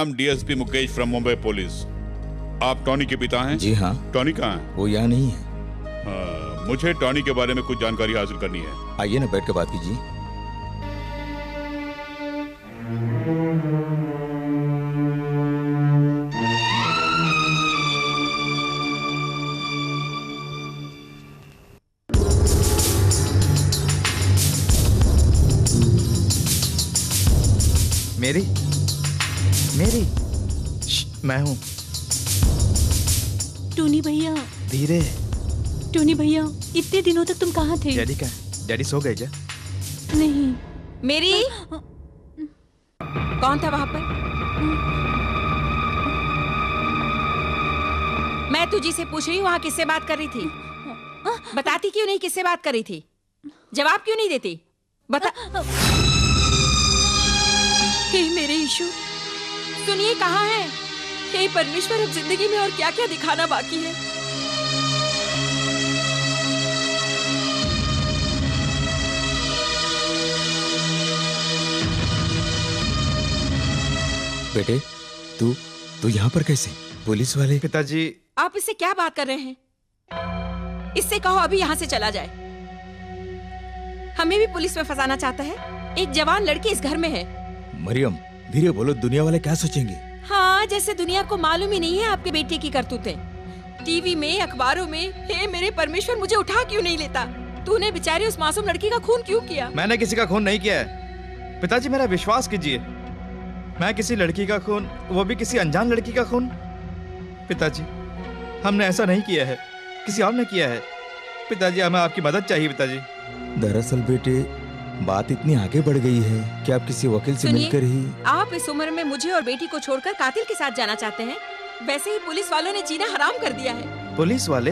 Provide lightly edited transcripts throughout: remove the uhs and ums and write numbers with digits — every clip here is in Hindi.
M DSP Mukesh from Mumbai police. आप टॉनी के पिता हैं? जी हाँ। टॉनी कहाँ है? वो यहाँ नहीं है। मुझे टॉनी के बारे में कुछ जानकारी हासिल करनी है। आइए ना, बैठ कर बात कीजिए। मेरी मैं हूँ। टोनी भैया। धीरे। टोनी भैया, इतने दिनों तक तुम कहाँ थे? डैडी का? डैडी सो गए क्या? नहीं। मेरी कौन था वहां पर? मैं तुझी से पूछ रही हूँ, वहां किससे बात कर रही थी? बताती क्यों नहीं किससे बात कर रही थी? जवाब क्यों नहीं देती? बता। हे मेरे यीशु, सुनिए, कहाँ है? हे परमेश्वर, अब जिंदगी में और क्या क्या दिखाना बाकी है? बेटे, तू यहाँ पर कैसे? पुलिस वाले? पिताजी। आप इससे क्या बात कर रहे हैं? इससे कहो अभी यहाँ से चला जाए। हमें भी पुलिस में फंसाना चाहता है। एक जवान लड़की इस घर में है। मरियम, धीरे बोलो, दुनिया वाले क्या सोचेंगे? हाँ, जैसे दुनिया को मालूम ही नहीं है आपके बेटे की करतूतें। टीवी में, अखबारों में। हे मेरे परमेश्वर, मुझे उठा क्यों नहीं लेता? तूने बेचारी उस मासूम लड़की का खून क्यों किया? मैंने किसी का खून नहीं किया है पिताजी, मेरा विश्वास कीजिए। मैं किसी लड़की का खून, वो भी किसी अनजान लड़की का खून? पिताजी, हमने ऐसा नहीं किया है, किसी और ने किया है। पिताजी, हमें आपकी मदद चाहिए पिताजी। दरअसल बेटे, बात इतनी आगे बढ़ गई है कि आप किसी वकील से मिलकर ही। आप इस उम्र में मुझे और बेटी को छोड़कर कातिल के साथ जाना चाहते हैं? वैसे ही पुलिस वालों ने जीना हराम कर दिया है। पुलिस वाले?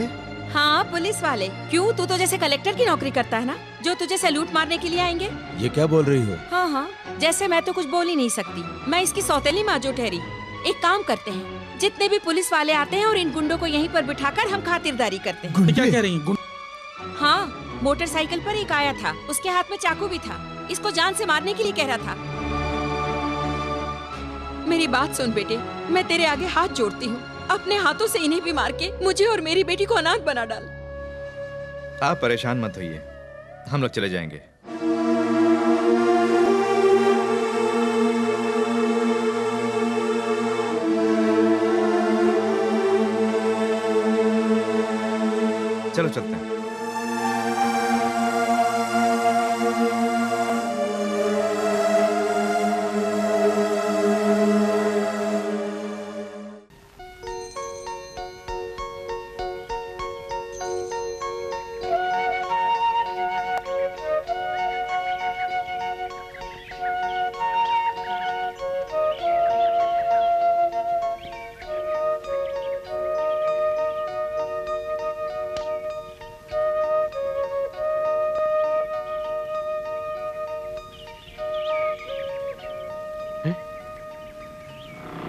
हाँ, पुलिस वाले। क्यों, तू तो जैसे कलेक्टर की नौकरी करता है ना, जो तुझे सैल्यूट मारने के लिए आएंगे। ये क्या बोल रही हो? हाँ, जैसे मैं तो कुछ बोल ही नहीं सकती। मैं इसकी सौतेली माँ जो ठहरी। एक काम करते हैं, जितने भी पुलिस वाले आते हैं और इन गुंडों को यहीं पर बिठाकर हम खातिरदारी करते हैं। क्या कह रही हैं? हाँ, मोटरसाइकिल पर एक आया था, उसके हाथ में चाकू भी था। इसको जान से मारने के लिए कह रहा था। मेरी बात सुन बेटे, मैं तेरे आगे हाथ जोड़ती हूँ, अपने हाथों से इन्हें भी मार के मुझे और मेरी बेटी को अनाथ बना डाल। आप परेशान मत होइए, हम लोग चले जाएंगे। चलो चलते हैं।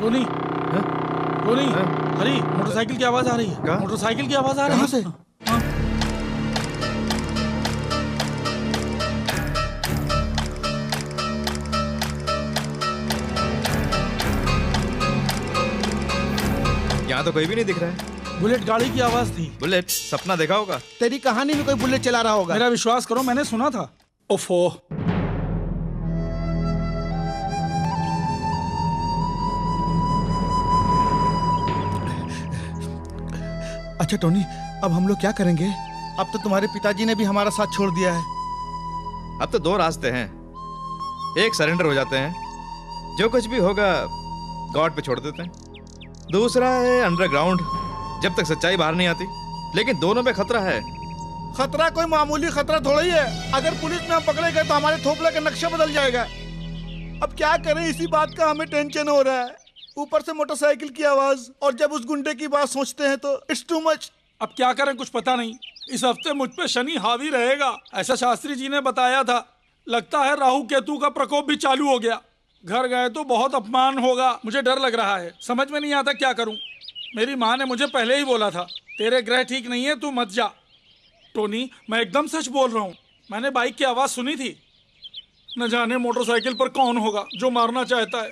टोनी, टोनी, हरी, मोटरसाइकिल की आवाज आ रही है। मोटरसाइकिल की आवाज आ रही है। कहाँ से? यहाँ तो कोई भी नहीं दिख रहा है। बुलेट गाड़ी की आवाज थी। बुलेट? सपना देखा होगा। तेरी कहानी में कोई बुलेट चला रहा होगा। मेरा विश्वास करो, मैंने सुना था। ओफो। अच्छा टोनी, अब हम लोग क्या करेंगे? अब तो तुम्हारे पिताजी ने भी हमारा साथ छोड़ दिया है। अब तो दो रास्ते हैं, एक सरेंडर हो जाते हैं, जो कुछ भी होगा गॉड पे छोड़ देते हैं। दूसरा है अंडरग्राउंड, जब तक सच्चाई बाहर नहीं आती। लेकिन दोनों में खतरा है। खतरा कोई मामूली खतरा थोड़ा ही है। अगर पुलिस में हम पकड़े गए तो हमारे थोपले का नक्शा बदल जाएगा। अब क्या करें, इसी बात का हमें टेंशन हो रहा है। ऊपर से मोटरसाइकिल की आवाज, और जब उस गुंडे की बात सोचते हैं तो इट्स टू मच। अब क्या करें, कुछ पता नहीं। इस हफ्ते मुझ पे शनि हावी रहेगा, ऐसा शास्त्री जी ने बताया था। लगता है राहु केतु का प्रकोप भी चालू हो गया। घर गए तो बहुत अपमान होगा। मुझे डर लग रहा है, समझ में नहीं आता क्या करूं। मेरी माँ ने मुझे पहले ही बोला था, तेरे ग्रह ठीक नहीं है, तू मत जा। टोनी, मैं एकदम सच बोल रहा हूँ। मैंने बाइक की आवाज सुनी थी। न जाने मोटरसाइकिल पर कौन होगा जो मारना चाहता है।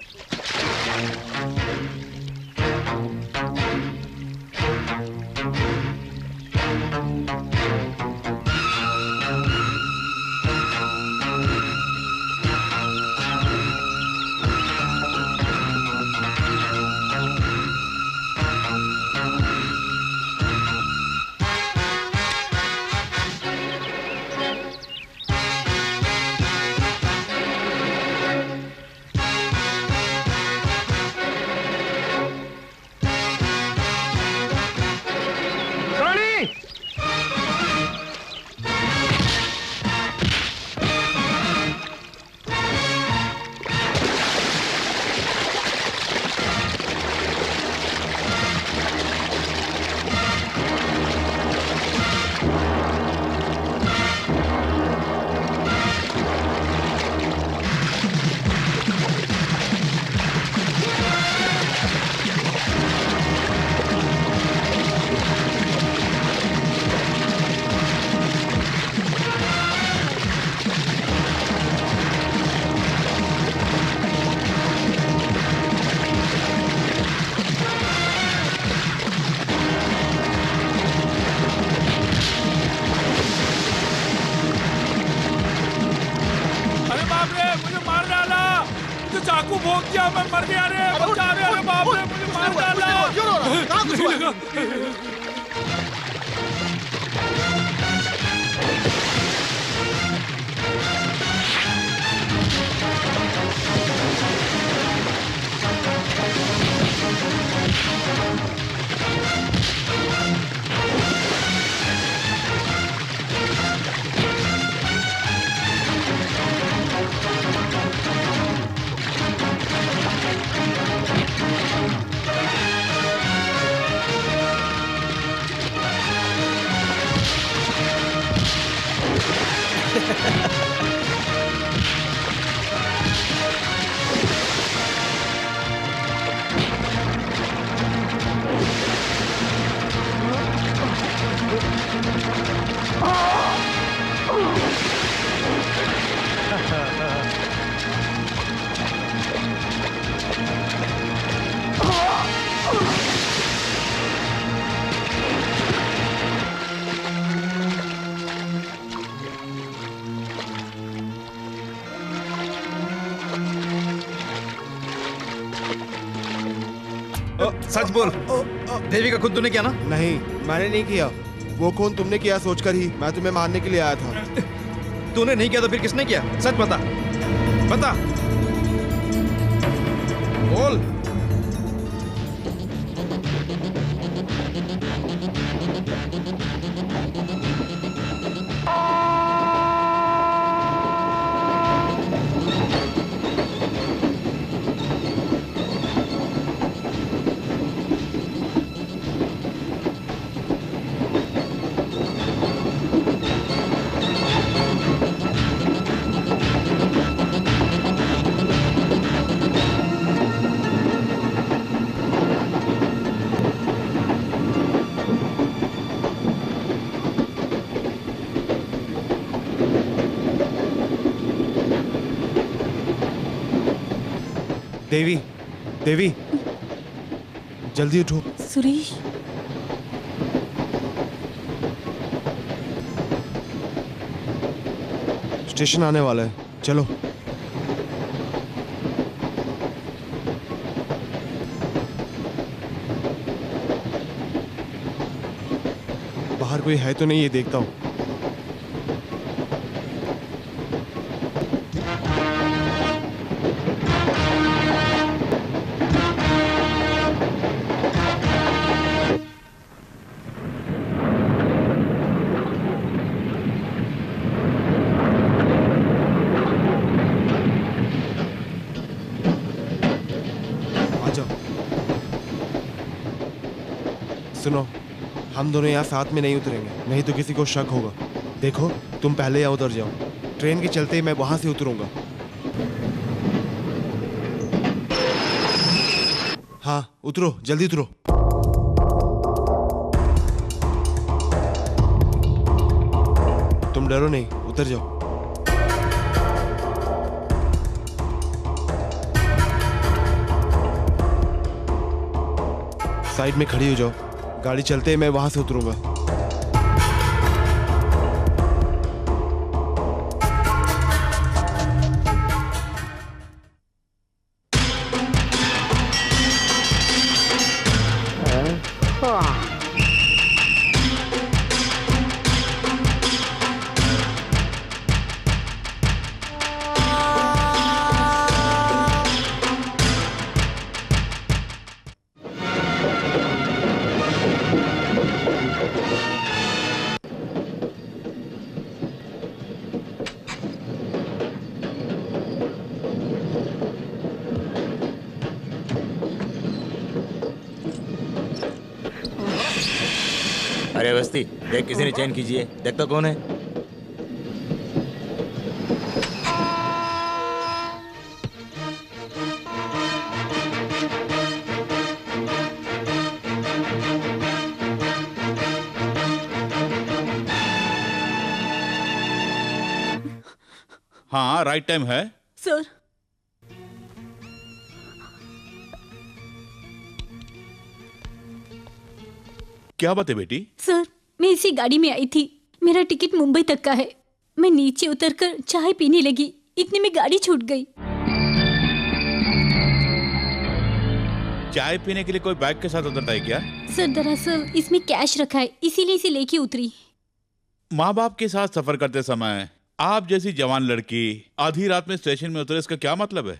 बाप रे, मुझे मार डाला, मुझे चाकू भोंक दिया, मैं मर गया रे, बचा रे, अरे बाप रे, मुझे मार डाला। कहाँ कुछ हुआ? सच बोल, देवी का खून तूने किया ना? नहीं, मैंने नहीं किया। वो खून तुमने किया सोचकर ही मैं तुम्हें मारने के लिए आया था। तूने नहीं किया तो फिर किसने किया? सच बता, बता, बोल। देवी, देवी, जल्दी उठो। सुरेश, स्टेशन आने वाला है, चलो। बाहर कोई है तो नहीं, ये देखता हूँ। सुनो, हम दोनों यहाँ साथ में नहीं उतरेंगे, नहीं तो किसी को शक होगा। देखो, तुम पहले यहाँ उतर जाओ, ट्रेन के चलते ही मैं वहां से उतरूंगा। हाँ, उतरो, जल्दी उतरो। तुम डरो नहीं, उतर जाओ। साइड में खड़ी हो जाओ, गाड़ी चलते ही मैं वहां से उतरूंगा। अरे बस्ती, देख किसी ने चैन कीजिए, देखता कौन है। हाँ, राइट टाइम है। सर, क्या बात है बेटी? सर, मैं इसी गाड़ी में आई थी। मेरा टिकट मुंबई तक का है। मैं नीचे उतरकर चाय पीने लगी, इतने में गाड़ी छूट गई। चाय पीने के लिए कोई बैग के साथ उतरता है क्या? सर दरअसल इसमें कैश रखा है, इसीलिए इसे लेके उतरी। माँ बाप के साथ सफर करते समय आप जैसी जवान लड़की आधी रात में स्टेशन में उतरे, इसका क्या मतलब है?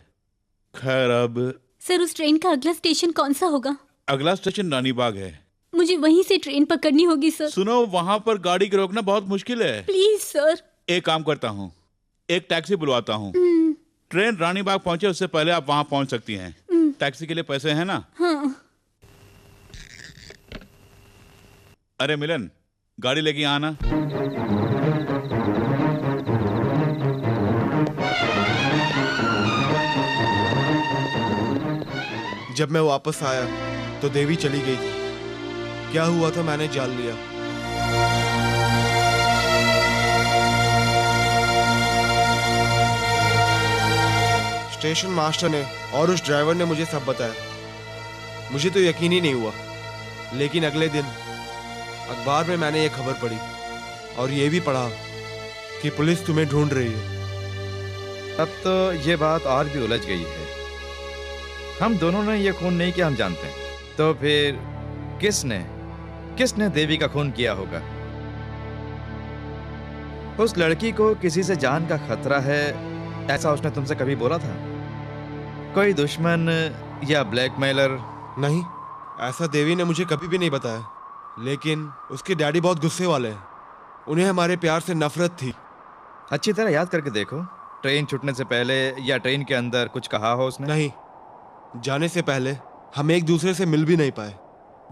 खैर अब सर उस ट्रेन का अगला स्टेशन कौन सा होगा? अगला स्टेशन रानीबाग है। मुझे वहीं से ट्रेन पकड़नी होगी सर। सुनो, वहाँ पर गाड़ी को रोकना बहुत मुश्किल है। Please sir. एक काम करता हूँ, एक टैक्सी बुलवाता हूँ। ट्रेन रानीबाग पहुँचे उससे पहले आप वहाँ पहुँच सकती हैं। टैक्सी के लिए पैसे हैं ना? हाँ। अरे मिलन, गाड़ी लेके आना। जब मैं वापस आया तो देवी चली गई थी। क्या हुआ था मैंने जान लिया। स्टेशन मास्टर ने और उस ड्राइवर ने मुझे सब बताया। मुझे तो यकीन ही नहीं हुआ, लेकिन अगले दिन अखबार में मैंने ये खबर पढ़ी और ये भी पढ़ा कि पुलिस तुम्हें ढूंढ रही है। अब तो ये बात और भी उलझ गई है। हम दोनों ने ये खून नहीं किया, हम जानते हैं। तो फिर किसने देवी का खून किया होगा? उस लड़की को किसी से जान का खतरा है, ऐसा उसने तुमसे कभी बोला था? कोई दुश्मन या ब्लैकमेलर? नहीं, ऐसा देवी ने मुझे कभी भी नहीं बताया। लेकिन उसके डैडी बहुत गुस्से वाले हैं। उन्हें हमारे प्यार से नफरत थी। अच्छी तरह याद करके देखो, ट्रेन छूटने से पहले या ट्रेन के अंदर कुछ कहा हो उसने? नहीं, जाने से पहले हम एक दूसरे से मिल भी नहीं पाए।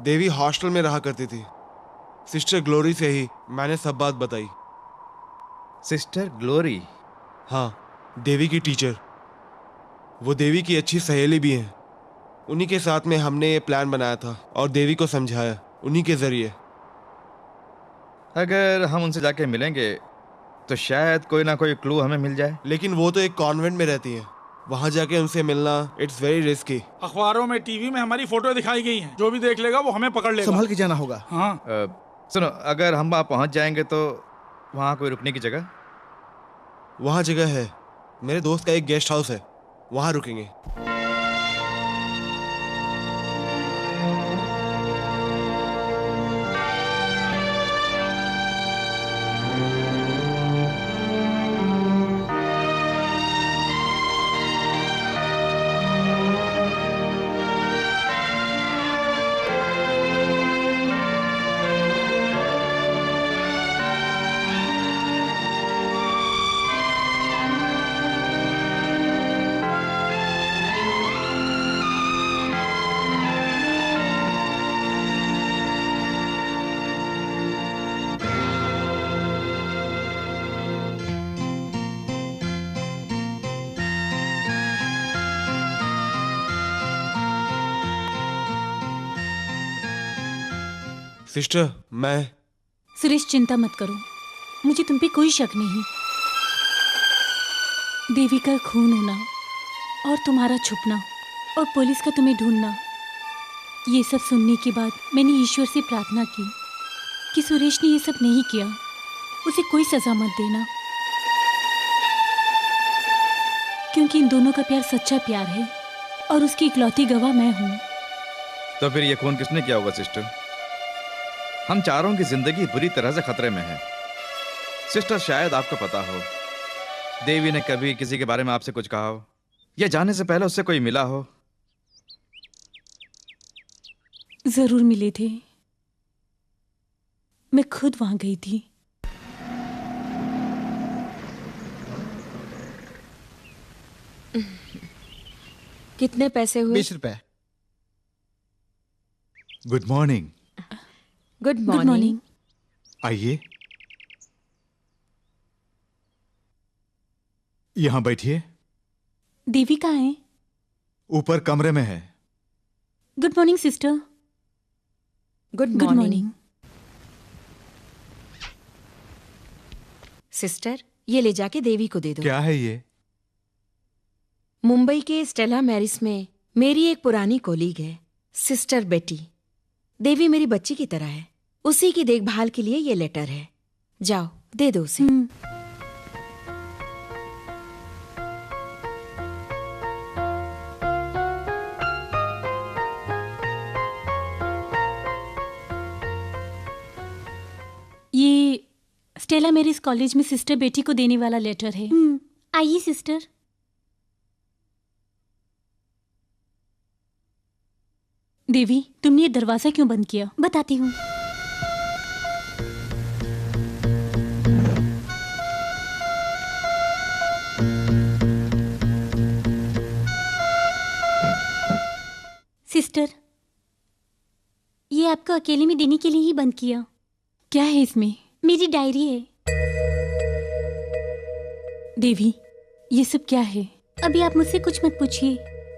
देवी हॉस्टल में रहा करती थी। सिस्टर ग्लोरी से ही मैंने सब बात बताई। Sister glory? हाँ, देवी की टीचर। वो देवी की अच्छी सहेली भी हैं। उन्हीं के साथ में हमने ये प्लान बनाया था और देवी को समझाया उन्हीं के जरिए। अगर हम उनसे जाके मिलेंगे तो शायद कोई ना कोई क्लू हमें मिल जाए। लेकिन वो तो एक कॉन्वेंट में रहती हैं। वहाँ जाके उनसे मिलना इट्स वेरी रिस्की। अखबारों में, टीवी में हमारी फोटो दिखाई गई हैं। जो भी देख लेगा वो हमें पकड़ लेगा। संभल के जाना होगा। हाँ। सुनो, अगर हम वहाँ पहुँच जाएंगे तो वहाँ कोई रुकने की जगह? वहाँ जगह है। मेरे दोस्त का एक गेस्ट हाउस है, वहाँ रुकेंगे। सिस्टर, मैं सुरेश चिंता मत करो, मुझे तुम पे कोई शक नहीं। देवी का खून होना और तुम्हारा छुपना और पुलिस का तुम्हें ढूंढना, ये सब सुनने के बाद मैंने ईश्वर से प्रार्थना की कि सुरेश ने ये सब नहीं किया, उसे कोई सजा मत देना, क्योंकि इन दोनों का प्यार सच्चा प्यार है और उसकी इकलौती गवाह मैं हूँ। तो फिर ये खून किसने किया होगा सिस्टर? हम चारों की जिंदगी बुरी तरह से खतरे में है। सिस्टर, शायद आपको पता हो, देवी ने कभी किसी के बारे में आपसे कुछ कहा हो या जाने से पहले उससे कोई मिला हो? जरूर मिले थे, मैं खुद वहां गई थी। कितने पैसे हुए? 20 रुपए। Good morning. Good good morning. आइए, यहाँ बैठिए। देवी कहाँ है? ऊपर कमरे में है। Good morning sister. Good good morning. Morning. Sister, ये ले जाके देवी को दे दो। क्या है ये? मुंबई के स्टेला मैरिस में मेरी एक पुरानी कोलीग है, सिस्टर बेटी। देवी मेरी बच्ची की तरह है, उसी की देखभाल के लिए ये लेटर है। जाओ, दे दो उसे। स्टेला मेरे इस कॉलेज में सिस्टर बेटी को देने वाला लेटर है। आइए सिस्टर। देवी, तुमने ये दरवाजा क्यों बंद किया? बताती हूँ। सिस्टर, ये आपको अकेले में देने के लिए ही बंद किया। क्या है इसमें? मेरी डायरी है। देवी, ये सब क्या है? अभी आप मुझसे कुछ मत पूछिए।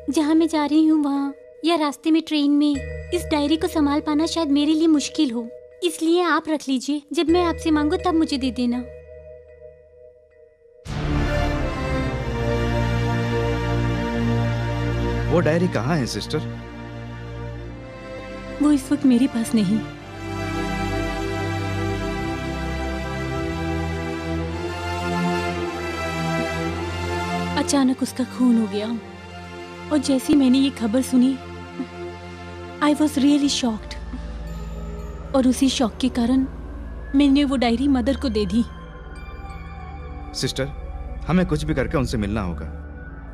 जहाँ मैं जा रही हूँ वहाँ या रास्ते में ट्रेन में इस डायरी को संभाल पाना शायद मेरे लिए मुश्किल हो, इसलिए आप रख लीजिए। जब मैं आपसे मांगू तब मुझे दे देना। वो डायरी कहाँ है सिस्टर? वो इस वक्त मेरे पास नहीं। अचानक उसका खून हो गया और जैसे मैंने ये खबर सुनी, आई वॉज रियली शॉक्ड। और उसी शॉक के कारण मैंने वो डायरी मदर को दे दी। सिस्टर, हमें कुछ भी करके उनसे मिलना होगा।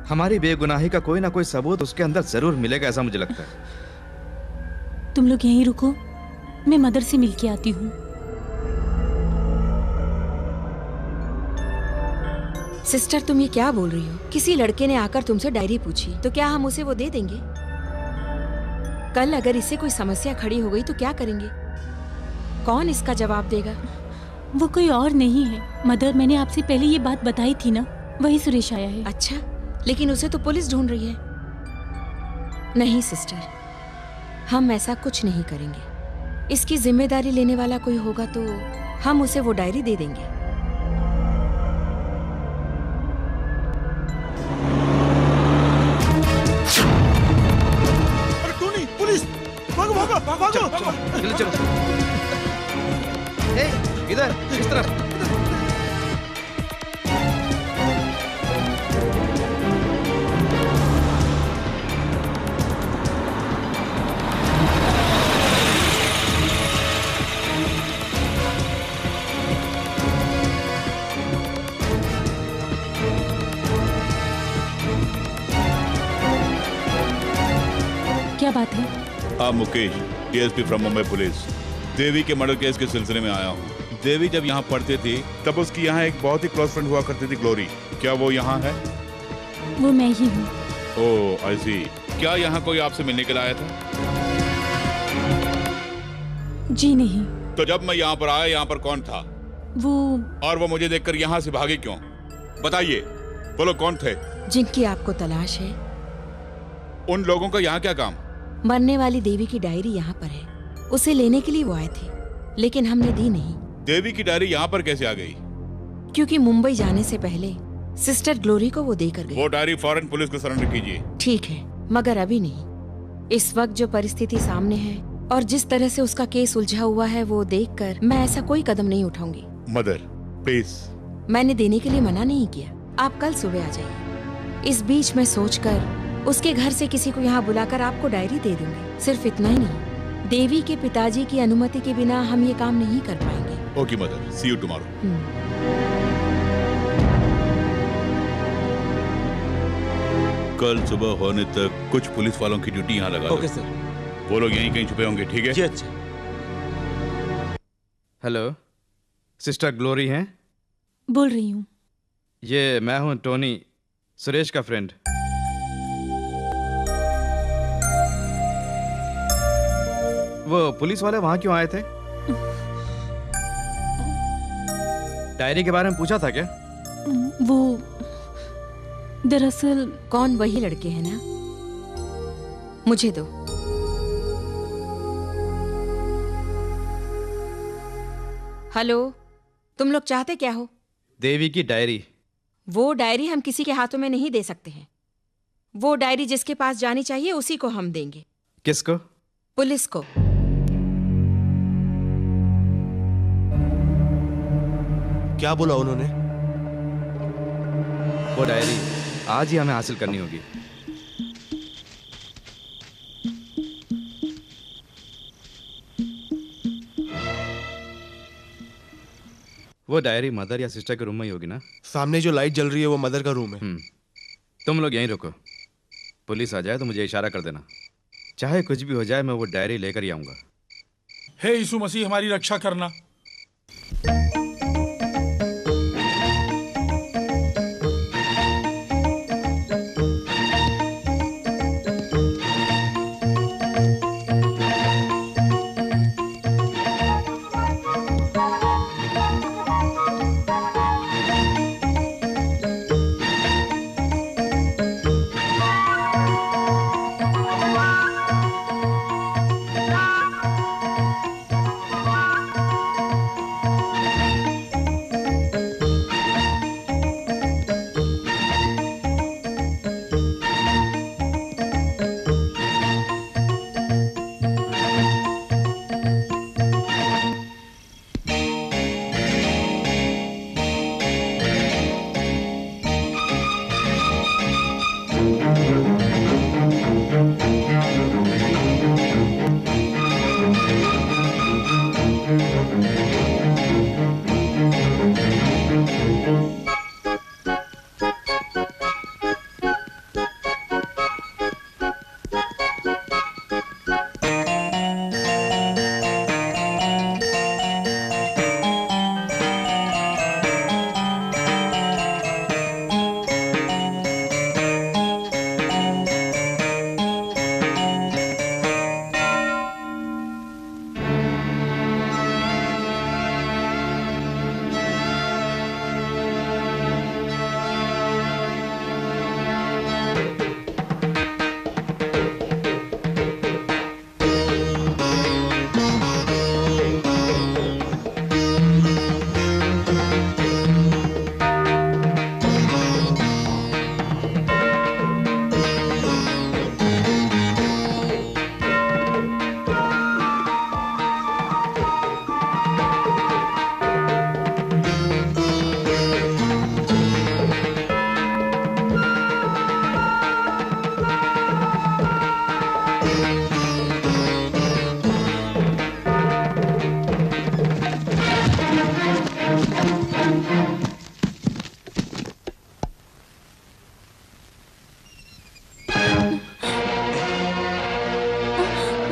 हमारी बेगुनाही का कोई ना कोई सबूत उसके अंदर जरूर मिलेगा, ऐसा मुझे लगता है। तुम लोग यहीं रुको, मैं मदर से मिल के आती हूँ। सिस्टर, तुम ये क्या बोल रही हो? किसी लड़के ने आकर तुमसे डायरी पूछी तो क्या हम उसे वो दे देंगे? कल अगर इससे कोई समस्या खड़ी हो गई तो क्या करेंगे? कौन इसका जवाब देगा? वो कोई और नहीं है मदर, मैंने आपसे पहले ये बात बताई थी ना, वही सुरेश आया है। अच्छा, लेकिन उसे तो पुलिस ढूंढ रही है। नहीं सिस्टर, हम ऐसा कुछ नहीं करेंगे। इसकी जिम्मेदारी लेने वाला कोई होगा तो हम उसे वो डायरी दे देंगे। चलो चलो। इधर, इस तरफ। क्या बात है? आप Mukesh, DSP from Mumbai police. Devi के मर्डर केस के सिलसिले में आया हूँ। देवी जब यहाँ पढ़ते थे तब उसकी यहाँ एक बहुत ही क्लोज फ्रेंड हुआ करती थी, ग्लोरी। क्या वो यहाँ है? वो मैं ही हूँ। ओह आई सी। क्या यहाँ कोई आपसे मिलने के लिए आया था? जी नहीं। तो जब मैं यहाँ पर आया, यहाँ पर कौन था? वो मुझे देखकर यहाँ से भागे क्यों? बताइए, बोलो कौन थे? जिनकी आपको तलाश है। उन लोगों का यहाँ क्या काम? मरने वाली देवी की डायरी यहाँ पर है, उसे लेने के लिए वो आए थे, लेकिन हमने दी नहीं। देवी की डायरी यहाँ पर कैसे आ गई? क्योंकि मुंबई जाने से पहले सिस्टर ग्लोरी को वो देकर गई। वो डायरी फौरन पुलिस को सरेंडर कीजिए। ठीक है, मगर अभी नहीं। इस वक्त जो परिस्थिति सामने है और जिस तरह से उसका केस उलझा हुआ है, वो देखकर मैं ऐसा कोई कदम नहीं उठाऊंगी। Mother please. मैंने देने के लिए मना नहीं किया, आप कल सुबह आ जाइए। इस बीच मैं सोचकर उसके घर से किसी को यहाँ बुलाकर आपको डायरी दे दूंगी। सिर्फ इतना ही नहीं, देवी के पिताजी की अनुमति के बिना हम ये काम नहीं कर पाएंगे। Okay mother, see you tomorrow. कल सुबह होने तक कुछ पुलिस वालों की ड्यूटी यहाँ लगा। Okay sir. वो लोग यहीं कहीं छुपे होंगे, ठीक है? जी अच्छा। हेलो, सिस्टर ग्लोरी हैं? बोल रही हूँ। ये मैं हूँ टोनी, सुरेश का फ्रेंड। वो पुलिस वाले वहां क्यों आए थे? डायरी के बारे में पूछा था क्या? वो दरअसल कौन? वही लड़के हैं ना? मुझे दो। हेलो, तुम लोग चाहते क्या हो? देवी की डायरी। वो डायरी हम किसी के हाथों में नहीं दे सकते हैं। वो डायरी जिसके पास जानी चाहिए उसी को हम देंगे। किसको? पुलिस को। क्या बोला उन्होंने? वो डायरी आज ही हमें हासिल करनी होगी। वो डायरी मदर या सिस्टर के रूम में ही होगी ना? सामने जो लाइट जल रही है वो मदर का रूम है। तुम लोग यहीं रुको, पुलिस आ जाए तो मुझे इशारा कर देना। चाहे कुछ भी हो जाए, मैं वो डायरी लेकर ही आऊंगा। हे यीशु मसीह, हमारी रक्षा करना।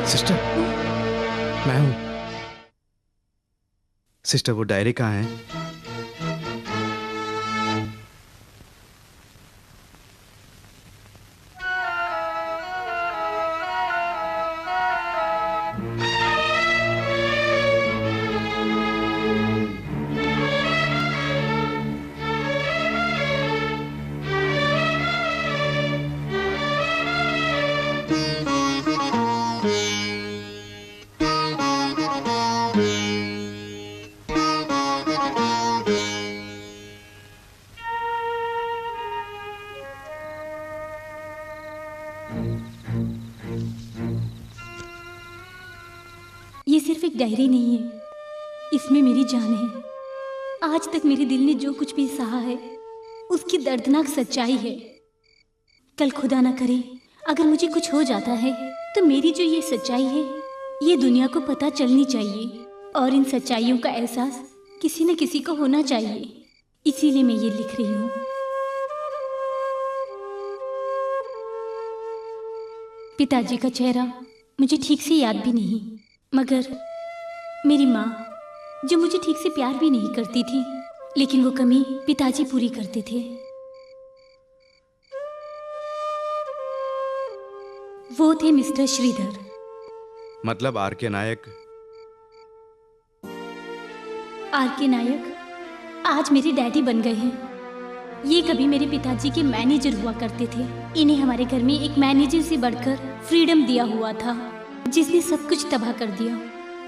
सिस्टर, मैं हूं। सिस्टर, वो डायरी कहाँ है? ये सिर्फ एक डायरी नहीं है, इसमें मेरी जान है। आज तक मेरे दिल ने जो कुछ भी सहा है उसकी दर्दनाक सच्चाई है। कल खुदा ना करे अगर मुझे कुछ हो जाता है तो मेरी जो ये सच्चाई है ये दुनिया को पता चलनी चाहिए और इन सच्चाइयों का एहसास किसी न किसी को होना चाहिए। इसीलिए मैं ये लिख रही हूँ। पिताजी का चेहरा मुझे ठीक से याद भी नहीं, मगर मेरी माँ जो मुझे ठीक से प्यार भी नहीं करती थी, लेकिन वो कमी पिताजी पूरी करते थे। वो थे मिस्टर श्रीधर। मतलब are K Nayak? Are K नायक आज मेरे डैडी बन गए हैं। ये कभी मेरे पिताजी के मैनेजर हुआ करते थे। इन्हें हमारे घर में एक मैनेजर से बढ़कर फ्रीडम दिया हुआ था, जिसने सब कुछ तबाह कर दिया।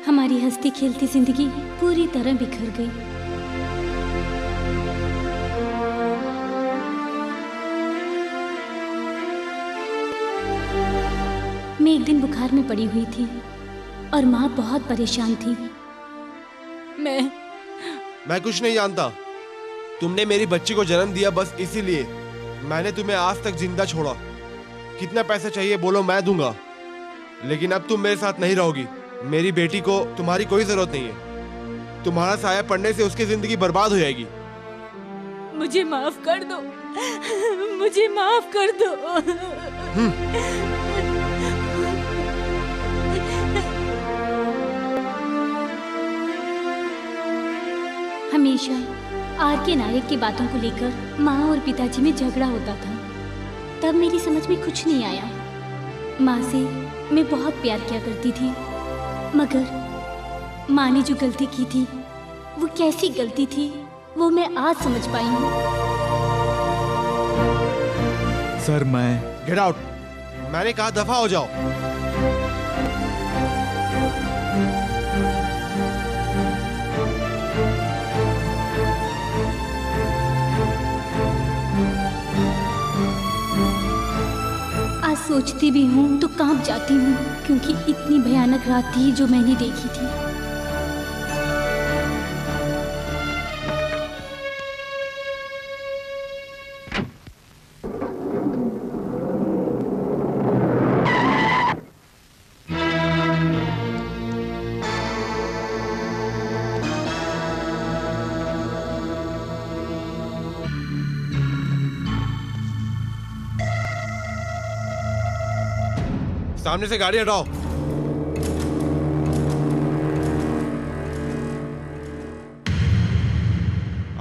हमारी हंसती खेलती जिंदगी पूरी तरह बिखर गई। मैं एक दिन बुखार में पड़ी हुई थी और माँ बहुत परेशान थी। मैं कुछ नहीं जानता। तुमने मेरी बच्ची को जन्म दिया बस इसीलिए मैंने तुम्हें आज तक जिंदा छोड़ा। कितना पैसा चाहिए बोलो, मैं दूंगा। लेकिन अब तुम मेरे साथ नहीं रहोगी। मेरी बेटी को तुम्हारी कोई जरूरत नहीं है। तुम्हारा साया पड़ने से उसकी जिंदगी बर्बाद हो जाएगी। मुझे माफ कर दो, मुझे माफ कर दो। हमेशा आर के नायक की बातों को लेकर माँ और पिताजी में झगड़ा होता था। तब मेरी समझ में कुछ नहीं आया। माँ से मैं बहुत प्यार किया करती थी, मगर माँ ने जो गलती की थी वो कैसी गलती थी वो मैं आज समझ पाई हूँ। सर मैं गेट आउट। मैंने कहा दफा हो जाओ। आज सोचती भी हूँ तो कांप जाती हूँ, क्योंकि इतनी भयानक रात थी जो मैंने देखी थी। सामने से गाड़ी हटाओ।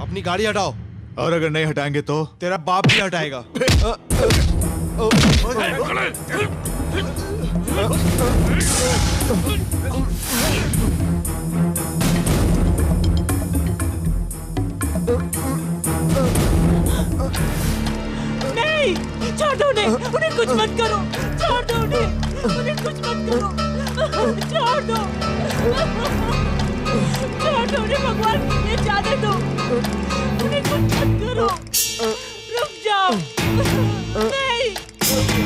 अपनी गाड़ी हटाओ। और अगर नहीं हटाएंगे तो तेरा बाप भी हटाएगा। नहीं, छोड़ दो उन्हें कुछ मत करो। छोड़ दो उन्हें कुछ मत करो। छोड़ दो उन्हें, भगवान के लिए जाने दो। उन्हें कुछ मत करो। रुक जाओ। नहीं,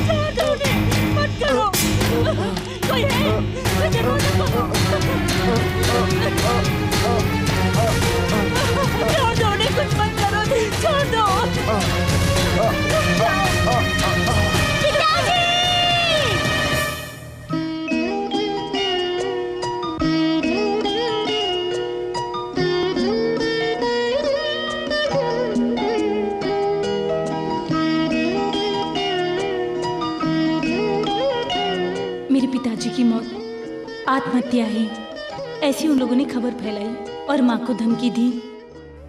छोड़ दो उन्हें, मत करो। कोई है तो दरवाजा खोलो। छोड़ दो उन्हें, कुछ मत करो। छोड़ दो। पिताजी! मेरे पिताजी की मौत आत्महत्या है, ऐसी उन लोगों ने खबर फैलाई और माँ को धमकी दी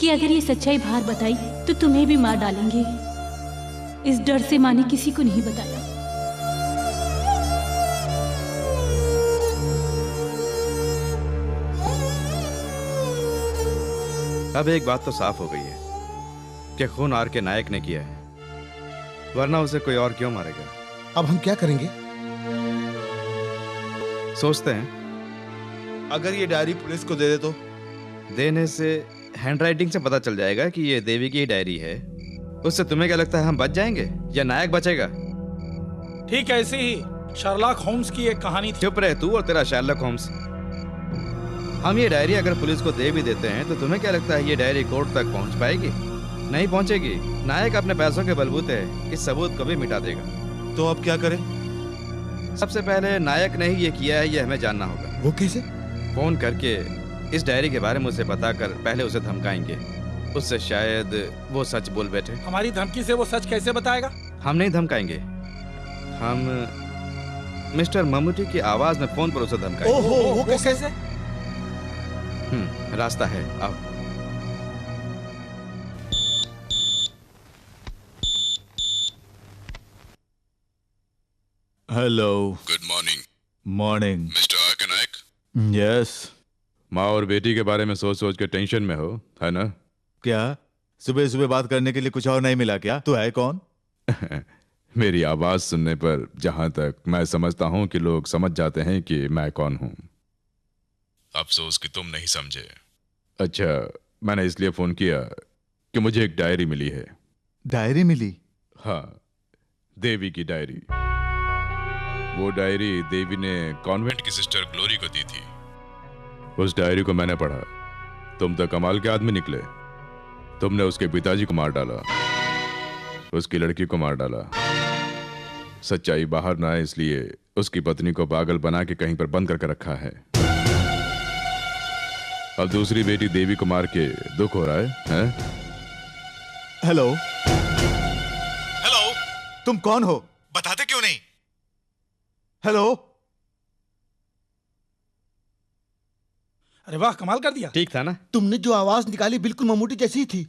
कि अगर ये सच्चाई बाहर बताई तो तुम्हें भी मार डालेंगे। इस डर से माँ ने किसी को नहीं बताया। अब एक बात तो साफ हो गई है कि खून आर के नायक ने किया है, वरना उसे कोई और क्यों मारेगा। अब हम क्या करेंगे? सोचते हैं अगर ये डायरी पुलिस को दे दे तो? देने से हैंडराइटिंग से पता चल जाएगा कि ये देवी की डायरी है। उससे तुम्हें क्या लगता है हम बच जाएंगे या नायक बचेगा? ठीक ऐसी ही शर्लॉक होम्स की एक कहानी थी। चुप रहे तू और तेरा शर्लॉक होम्स। हम ये डायरी अगर पुलिस को दे भी देते हैं तो तुम्हें क्या लगता है ये डायरी कोर्ट तक पहुंच पाएगी? नहीं पहुंचेगी। नायक अपने पैसों के बलबूते इस सबूत को भी मिटा देगा। तो अब क्या करें? सबसे पहले नायक ने ही ये किया है, ये हमें जानना होगा। वो कैसे? फोन करके इस डायरी के बारे में उसे बता कर पहले उसे धमकाएंगे। उससे शायद वो सच बोल बैठे। हमारी धमकी से वो सच कैसे बताएगा? हम नहीं धमकाएंगे, हम मिस्टर मम्मूटी की आवाज में फोन पर उसे धमकाएंगे। ओहो, वो कैसे? रास्ता है, आओ। Hello. Good morning. Morning mister R K Nayak. Yes. माँ और बेटी के बारे में सोच सोच के टेंशन में हो, है ना? क्या सुबह सुबह बात करने के लिए कुछ और नहीं मिला क्या? तू है कौन? मेरी आवाज सुनने पर जहां तक मैं समझता हूं कि लोग समझ जाते हैं कि मैं कौन हूं। अफसोस कि तुम नहीं समझे। अच्छा, मैंने इसलिए फोन किया कि मुझे एक डायरी मिली है। डायरी मिली? हाँ, देवी की डायरी। वो डायरी देवी ने कॉन्वेंट की सिस्टर ग्लोरी को दी थी। उस डायरी को मैंने पढ़ा। तुम तो कमाल के आदमी निकले। तुमने उसके पिताजी को मार डाला, उसकी लड़की को मार डाला। सच्चाई बाहर ना आए इसलिए उसकी पत्नी को पागल बना के कहीं पर बंद करके रखा है। अब दूसरी बेटी देवी को मार के दुख हो रहा है, हैं? हेलो हेलो, तुम कौन हो? बताते क्यों नहीं? हेलो। अरे वाह, कमाल कर दिया। ठीक था ना? तुमने जो आवाज निकाली बिल्कुल ममूटी जैसी ही थी।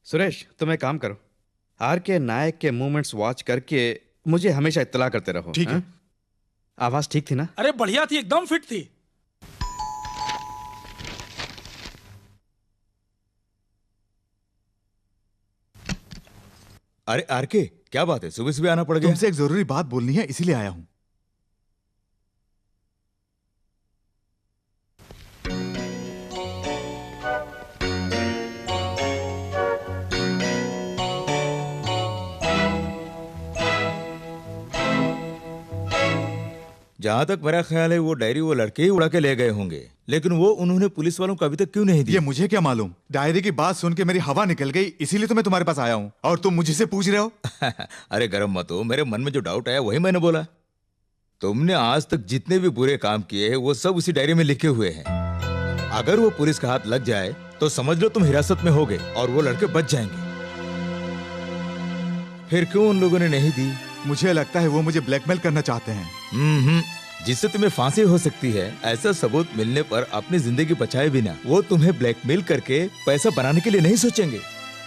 सुरेश, तुम एक काम करो, आर के नायक के मूवमेंट्स वॉच करके मुझे हमेशा इत्तला करते रहो। ठीक है? आवाज ठीक थी ना? अरे बढ़िया थी, एकदम फिट थी। अरे आरके, क्या बात है, सुबह सुबह आना पड़ गया? तुमसे एक जरूरी बात बोलनी है, इसीलिए आया हूं। जहां तक मेरा ख्याल है वो डायरी वो लड़के ही उड़ा के ले गए होंगे, लेकिन वो उन्होंने पुलिस वालों को अभी तक क्यों नहीं दी? ये मुझे क्या मालूम। डायरी की बात सुन के मेरी हवा निकल गई, इसीलिए तो मैं तुम्हारे पास आया हूं, और तुम मुझे से पूछ रहे हो। अरे गरम मत हो, मेरे मन में जो डाउट आया वही मैंने बोला। तुमने आज तक जितने भी बुरे काम किए हैं वो सब उसी डायरी में लिखे हुए हैं। अगर वो पुलिस का हाथ लग जाए तो समझ लो तुम हिरासत में होगे और वो लड़के बच जाएंगे। फिर क्यों उन लोगों ने नहीं दी? मुझे लगता है वो मुझे ब्लैकमेल करना चाहते हैं। जिससे तुम्हें फांसी हो सकती है। ऐसा सबूत मिलने पर अपनी जिंदगी बचाए बिना वो तुम्हें ब्लैकमेल करके पैसा बनाने के लिए नहीं सोचेंगे।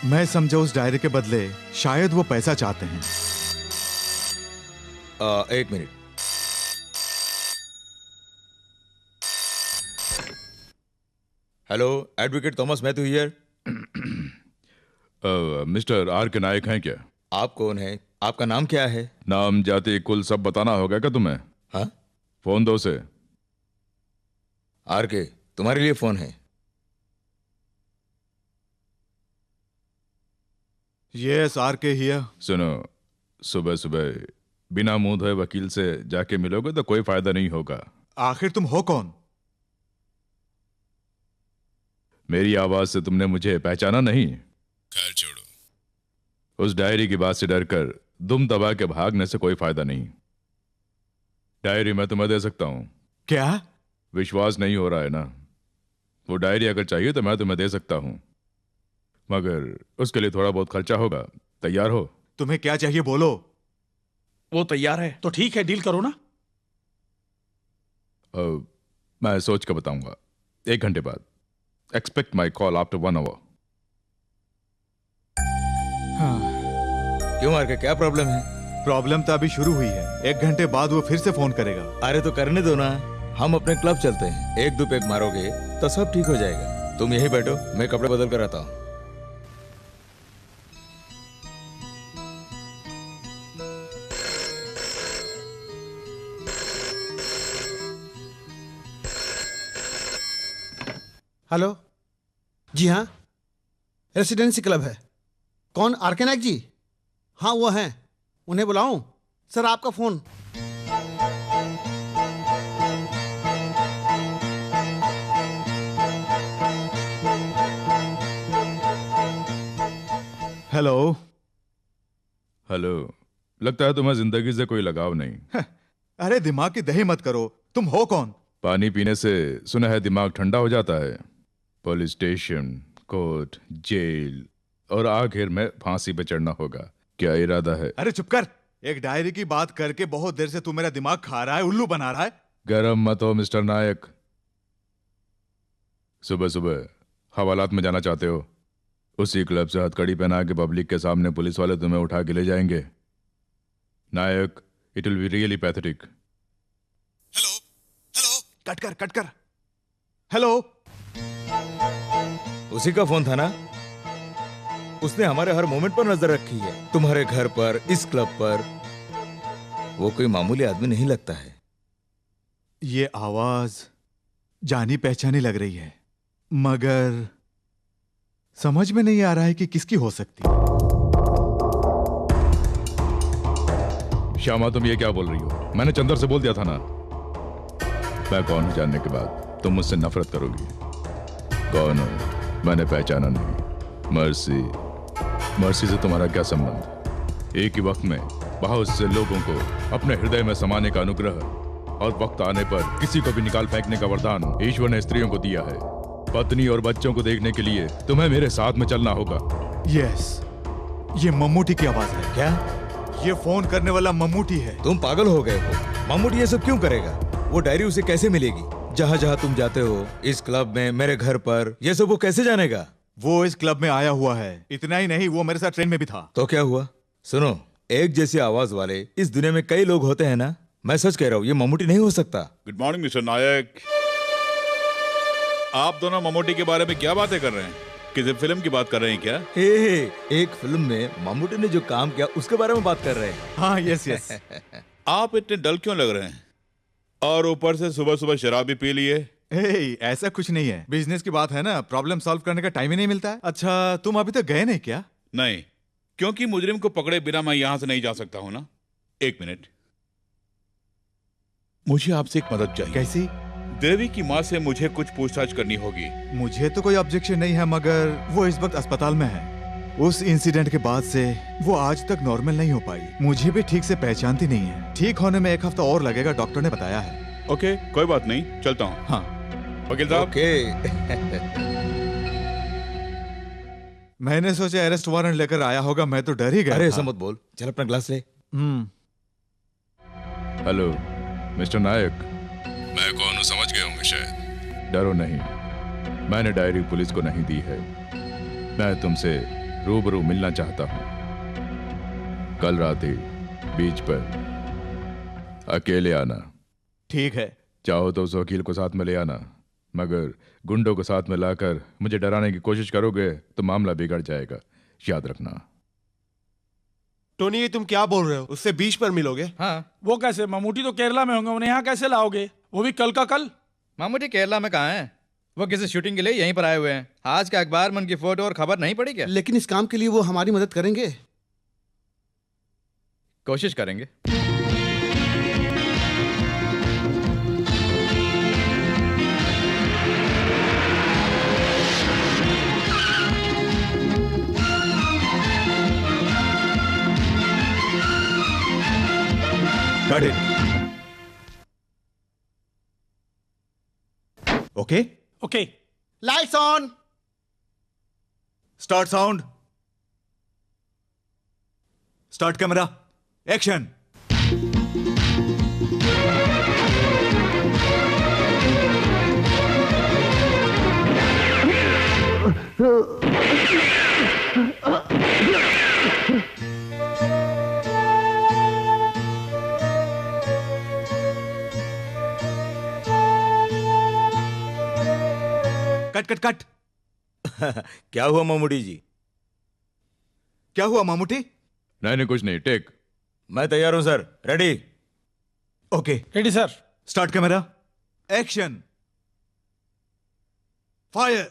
मैं समझा उस डायरी के बदले शायद वो पैसा चाहते हैं। एक minute. Hello, advocate Thomas Mathew here. Mister R K Nayak हैं क्या? आप कौन है? आपका नाम क्या है? नाम, जाति, कुल सब बताना होगा क्या तुम्हें? हाँ? फोन दो से। आर के, तुम्हारे लिए फोन है। यस, आर के हियर। सुनो, सुबह सुबह बिना मुंह धोए वकील से जाके मिलोगे तो कोई फायदा नहीं होगा। आखिर तुम हो कौन? मेरी आवाज से तुमने मुझे पहचाना नहीं? खैर छोड़ो, उस डायरी की बात से डरकर दुम दबा के भागने से कोई फायदा नहीं। डायरी मैं तुम्हें दे सकता हूं। क्या? विश्वास नहीं हो रहा है ना? वो डायरी अगर चाहिए तो मैं तुम्हें दे सकता हूं, मगर उसके लिए थोड़ा बहुत खर्चा होगा। तैयार हो? तुम्हें क्या चाहिए बोलो। वो तैयार है तो ठीक है, डील करो ना। मैं सोच कर बताऊंगा। 1 घंटे बाद। Expect my call after 1 hour. क्यों आर के, क्या प्रॉब्लम है? प्रॉब्लम तो अभी शुरू हुई है, 1 घंटे बाद वो फिर से फोन करेगा। अरे तो करने दो ना, हम अपने क्लब चलते हैं। 1-2 पैक मारोगे तो सब ठीक हो जाएगा। तुम यहीं बैठो, मैं कपड़े बदल कर आता हूँ। हेलो जी, हाँ रेसिडेंसी क्लब है। कौन? आर के नायक जी? हाँ वो हैं, उन्हें बुलाऊं? सर आपका फोन। हेलो। हेलो। लगता है तुम्हें जिंदगी से कोई लगाव नहीं। अरे दिमाग की दही मत करो, तुम हो कौन? पानी पीने से सुना है दिमाग ठंडा हो जाता है। पुलिस स्टेशन, कोर्ट, जेल और आखिर में फांसी पे चढ़ना होगा। क्या इरादा है? अरे चुप कर। एक डायरी की बात करके बहुत देर से तू मेरा दिमाग खा रहा है, उल्लू बना रहा है। गरम मत हो मिस्टर नायक। सुबह सुबह हवालात में जाना चाहते हो? उसी क्लब से हथकड़ी पहना के पब्लिक के सामने पुलिस वाले तुम्हें उठा के ले जाएंगे। Nayak, it will be really pathetic. Hello hello, cut कर। हेलो। उसी का फोन था ना? उसने हमारे हर मोमेंट पर नजर रखी है, तुम्हारे घर पर, इस क्लब पर। वो कोई मामूली आदमी नहीं लगता है। ये आवाज जानी पहचानी लग रही है, मगर समझ में नहीं आ रहा है कि किसकी हो सकती। श्यामा, तुम ये क्या बोल रही हो? मैंने चंदर से बोल दिया था ना। मैं कौन हूं जानने के बाद तुम मुझसे नफरत करोगी। कौन हो? मैंने पहचाना नहीं। मर्सी से तुम्हारा क्या संबंध? एक ही वक्त में बहुत से लोगों को अपने हृदय में समाने का अनुग्रह और वक्त आने पर किसी को भी निकाल फेंकने का वरदान ईश्वर ने स्त्रियों को दिया है। पत्नी और बच्चों को देखने के लिए तुम्हें मेरे साथ में चलना होगा। यस, ये मम्मूटी की आवाज है। क्या? ये फोन करने वाला मम्मूटी है। तुम पागल हो गए हो? मम्मूटी ये सब क्यों करेगा? वो डायरी उसे कैसे मिलेगी? जहाँ जहाँ तुम जाते हो, इस क्लब में, मेरे घर पर, ये सब वो कैसे जानेगा? वो इस क्लब में आया हुआ है। इतना ही नहीं, वो मेरे साथ ट्रेन में भी था। तो क्या हुआ? सुनो, एक जैसी आवाज वाले इस दुनिया में कई लोग होते हैं ना। मैं सच कह रहा हूँ, ये मम्मूटी नहीं हो सकता। गुड मॉर्निंग मिस्टर नायक। आप दोनों मम्मूटी के बारे में क्या बातें कर रहे हैं? किसी फिल्म की बात कर रहे हैं क्या? एक फिल्म में मम्मूटी ने जो काम किया उसके बारे में बात कर रहे हैं। हाँ, यस यस। आप इतने डल क्यों लग रहे हैं? और ऊपर से सुबह सुबह शराब भी पी लिए। ऐसा कुछ नहीं है, बिजनेस की बात है ना, प्रॉब्लम सॉल्व करने का टाइम ही नहीं मिलता है। अच्छा, तुम अभी तक गए नहीं क्या? नहीं, क्योंकि मुजरिम को पकड़े बिना मैं यहां से नहीं जा सकता हूं ना। एक मिनट, मुझे आपसे एक मदद चाहिए। कैसी? देवी की माँ से मुझे कुछ पूछताछ करनी होगी। मुझे तो कोई ऑब्जेक्शन नहीं है, मगर वो इस वक्त अस्पताल में है। उस इंसिडेंट के बाद से वो आज तक नॉर्मल नहीं हो पाई। मुझे भी ठीक से पहचानती नहीं है। ठीक होने में 1 हफ्ता और लगेगा, डॉक्टर ने बताया है। ओके, कोई बात नहीं, चलता हूँ। हाँ वकील साहब। मैंने सोचा अरेस्ट वारंट लेकर आया होगा, मैं तो डर ही गया। अरे ऐसा मत बोल, चल अपना ग्लास ले। हेलो मिस्टर नायक, मैं कौन हूं समझ गए होंगे शायद। डरो नहीं, मैंने डायरी पुलिस को नहीं दी है। मैं तुमसे रूबरू मिलना चाहता हूं। कल रात ही बीच पर अकेले आना। ठीक है। चाहो तो उस वकील को साथ में ले आना, मगर गुंडों को साथ में लाकर मुझे डराने की कोशिश करोगे तो मामला बिगड़ जाएगा, याद रखना। टोनी, ये तुम क्या बोल रहे हो? उससे बीच पर मिलोगे? हाँ, वो कैसे? मम्मूटी तो केरला में होंगे, उन्हें यहाँ कैसे लाओगे? वो भी कल का कल। मम्मूटी केरला में कहाँ है? वो किसी शूटिंग के लिए यहीं पर आए हुए हैं। आज का अखबार में उनकी फोटो और खबर नहीं पड़ी क्या? लेकिन इस काम के लिए वो हमारी मदद करेंगे। कोशिश करेंगे। Got it. Okay? Okay, lights on. Start sound. Start camera. Action. Cut cut cut. क्या हुआ मम्मूटी जी? क्या हुआ मामूटी? नहीं, कुछ नहीं, टेक। मैं तैयार हूं sir, ready. Okay, ready sir. Start camera, action, fire.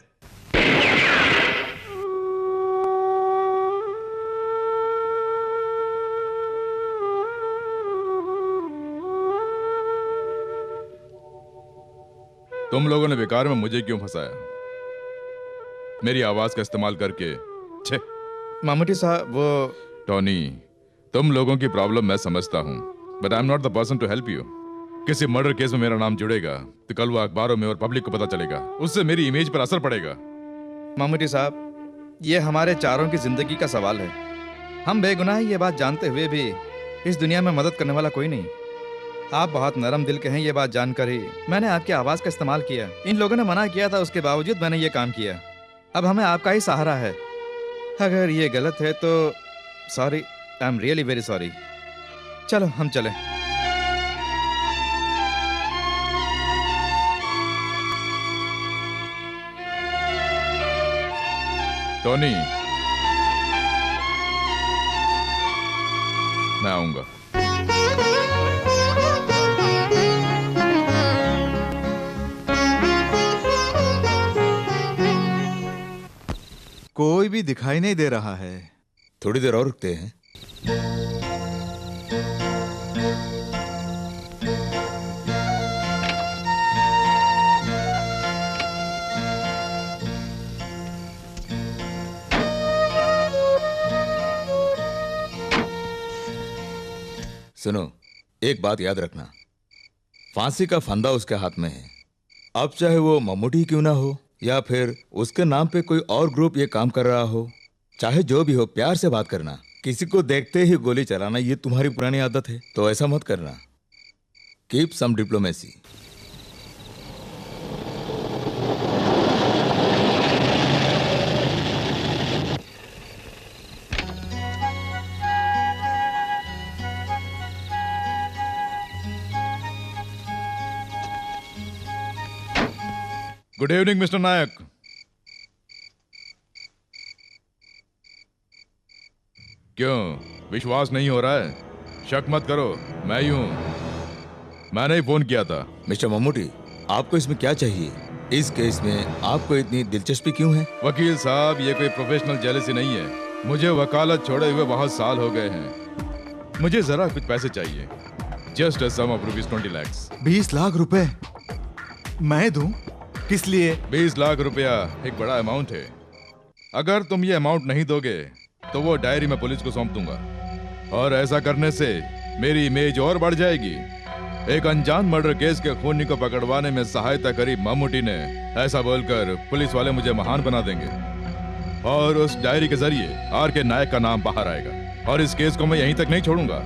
तुम लोगों ने बेकार में मुझे क्यों फंसाया? मेरी आवाज का इस्तेमाल करके। छे मम्मूटी साहब, वो टॉनी, तुम लोगों की प्रॉब्लम मैं समझता हूं, but I am not the person to help you. किसी मर्डर केस में मेरा नाम जुड़ेगा तो कल वो अखबारों में और पब्लिक को पता चलेगा, उससे मेरी इमेज पर असर पड़ेगा। मम्मूटी साहब, ये हमारे चारों की जिंदगी का सवाल है। हम बेगुनाह ये बात जानते हुए भी इस दुनिया में मदद करने वाला कोई नहीं। आप बहुत नरम दिल के हैं, ये बात जानकर ही मैंने आपकी आवाज़ का इस्तेमाल किया। इन लोगों ने मना किया था, उसके बावजूद मैंने ये काम किया। अब हमें आपका ही सहारा है। अगर ये गलत है तो sorry, I am really very sorry. चलो हम चलें। टॉनी, मैं आऊंगा। कोई भी दिखाई नहीं दे रहा है। थोड़ी देर और रुकते हैं। सुनो, एक बात याद रखना, फांसी का फंदा उसके हाथ में है। अब चाहे वो मम्मूटी क्यों ना हो या फिर उसके नाम पे कोई और ग्रुप ये काम कर रहा हो, चाहे जो भी हो, प्यार से बात करना। किसी को देखते ही गोली चलाना ये तुम्हारी पुरानी आदत है, तो ऐसा मत करना। Keep some diplomacy. Good evening mister Nayak. क्यों विश्वास नहीं हो रहा है? शक मत करो, मैं ही हूं। मैंने ही फोन किया था। मिस्टर मम्मूटी, आपको इसमें क्या चाहिए? इस केस में आपको इतनी दिलचस्पी क्यों है? वकील साहब, ये कोई प्रोफेशनल जेलसी नहीं है। मुझे वकालत छोड़े हुए बहुत साल हो गए हैं। मुझे जरा कुछ पैसे चाहिए। Just a sum of ₹20 lakhs। 20 lakh रुपए मैं दूं? किस लिए? 20 लाख रुपया एक बड़ा अमाउंट है। अगर तुम ये अमाउंट नहीं दोगे तो वो डायरी मैं पुलिस को सौंप दूंगा, और ऐसा करने से मेरी इमेज और बढ़ जाएगी। एक अनजान मर्डर केस के खूनी को पकड़वाने में सहायता करी मम्मूटी ने, ऐसा बोलकर पुलिस वाले मुझे महान बना देंगे, और उस डायरी के जरिए आर.के. नायक का नाम बाहर आएगा। और इस केस को मैं यहीं तक नहीं छोड़ूंगा,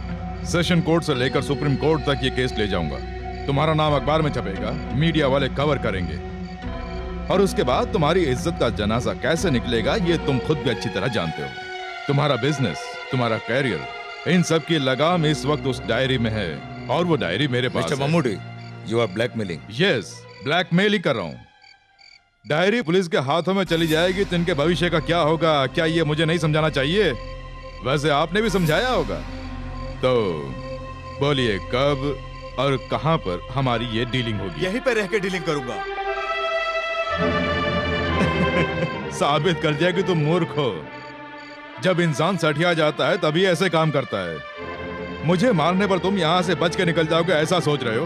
सेशन कोर्ट से लेकर सुप्रीम कोर्ट तक ये केस ले जाऊंगा। तुम्हारा नाम अखबार में छपेगा, मीडिया वाले कवर करेंगे, और उसके बाद तुम्हारी इज्जत का जनाजा कैसे निकलेगा ये तुम खुद भी अच्छी तरह जानते हो। तुम्हारा बिजनेस, तुम्हारा कैरियर, इन सब की लगाम इस वक्त उस डायरी में है, और वो डायरी मेरे पास है। Mister Mammootty, you are blackmailing. Yes, blackmail ही कर रहा हूँ। डायरी पुलिस के हाथों में चली जाएगी तो इनके भविष्य का क्या होगा, क्या ये मुझे नहीं समझाना चाहिए? वैसे आपने भी समझाया होगा। तो बोलिए कब और कहां पर हमारी ये डीलिंग होगी? यहीं पे रह के डीलिंग करूंगा। साबित कर दिया कि तुम मूर्ख हो। जब इंसान सठिया जाता है तभी ऐसे काम करता है। मुझे मारने पर तुम यहां से बच के निकल जाओगे ऐसा सोच रहे हो?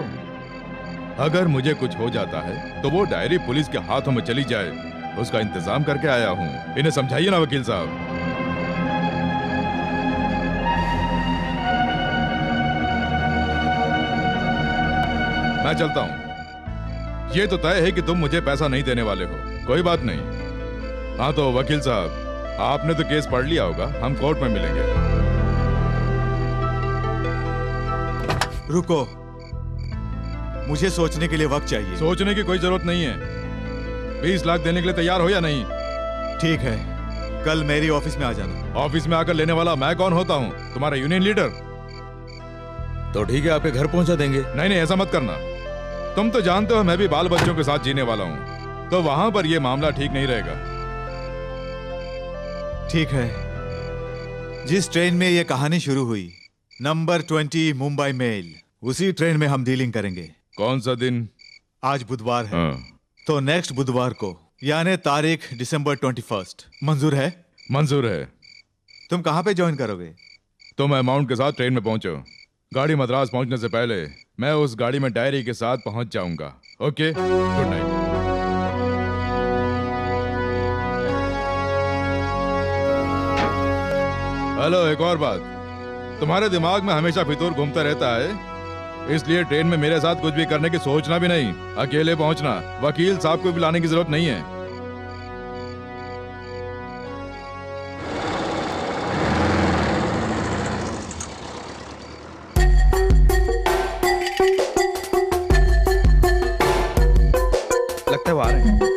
अगर मुझे कुछ हो जाता है तो वो डायरी पुलिस के हाथों में चली जाए, उसका इंतजाम करके आया हूं। इन्हें समझाइए ना वकील साहब। मैं चलता हूं। ये तो तय है कि तुम मुझे पैसा नहीं देने वाले हो। कोई बात नहीं। हाँ तो वकील साहब, आपने तो केस पढ़ लिया होगा, हम कोर्ट में मिलेंगे। रुको, मुझे सोचने के लिए वक्त चाहिए। सोचने की कोई जरूरत नहीं है। 20 लाख देने के लिए तैयार हो या नहीं? ठीक है, कल मेरी ऑफिस में आ जाना। ऑफिस में आकर लेने वाला मैं कौन होता हूँ? तुम्हारा यूनियन लीडर? तो ठीक है, आपके घर पहुंचा देंगे। नहीं नहीं, ऐसा मत करना। तुम तो जानते हो मैं भी बाल बच्चों के साथ जीने वाला हूँ, तो वहां पर यह मामला ठीक नहीं रहेगा। ठीक है, जिस ट्रेन में यह कहानी शुरू हुई, नंबर 20 मुंबई मेल, उसी ट्रेन में हम डीलिंग करेंगे। कौन सा दिन? आज बुधवार है। हाँ। तो नेक्स्ट बुधवार को, यानी तारीख December 21। मंजूर है? मंजूर है। तुम कहां पे ज्वाइन करोगे? तुम अमाउंट के साथ ट्रेन में पहुंचो। गाड़ी मद्रास पहुंचने से पहले मैं उस गाड़ी में डायरी के साथ पहुंच जाऊंगा। Okay, good night. हेलो, एक और बात, तुम्हारे दिमाग में हमेशा फितूर घूमता रहता है, इसलिए ट्रेन में मेरे साथ कुछ भी करने की सोचना भी नहीं। अकेले पहुंचना, वकील साहब को भी लाने की जरूरत नहीं है। लगता है वो आ रहे हैं।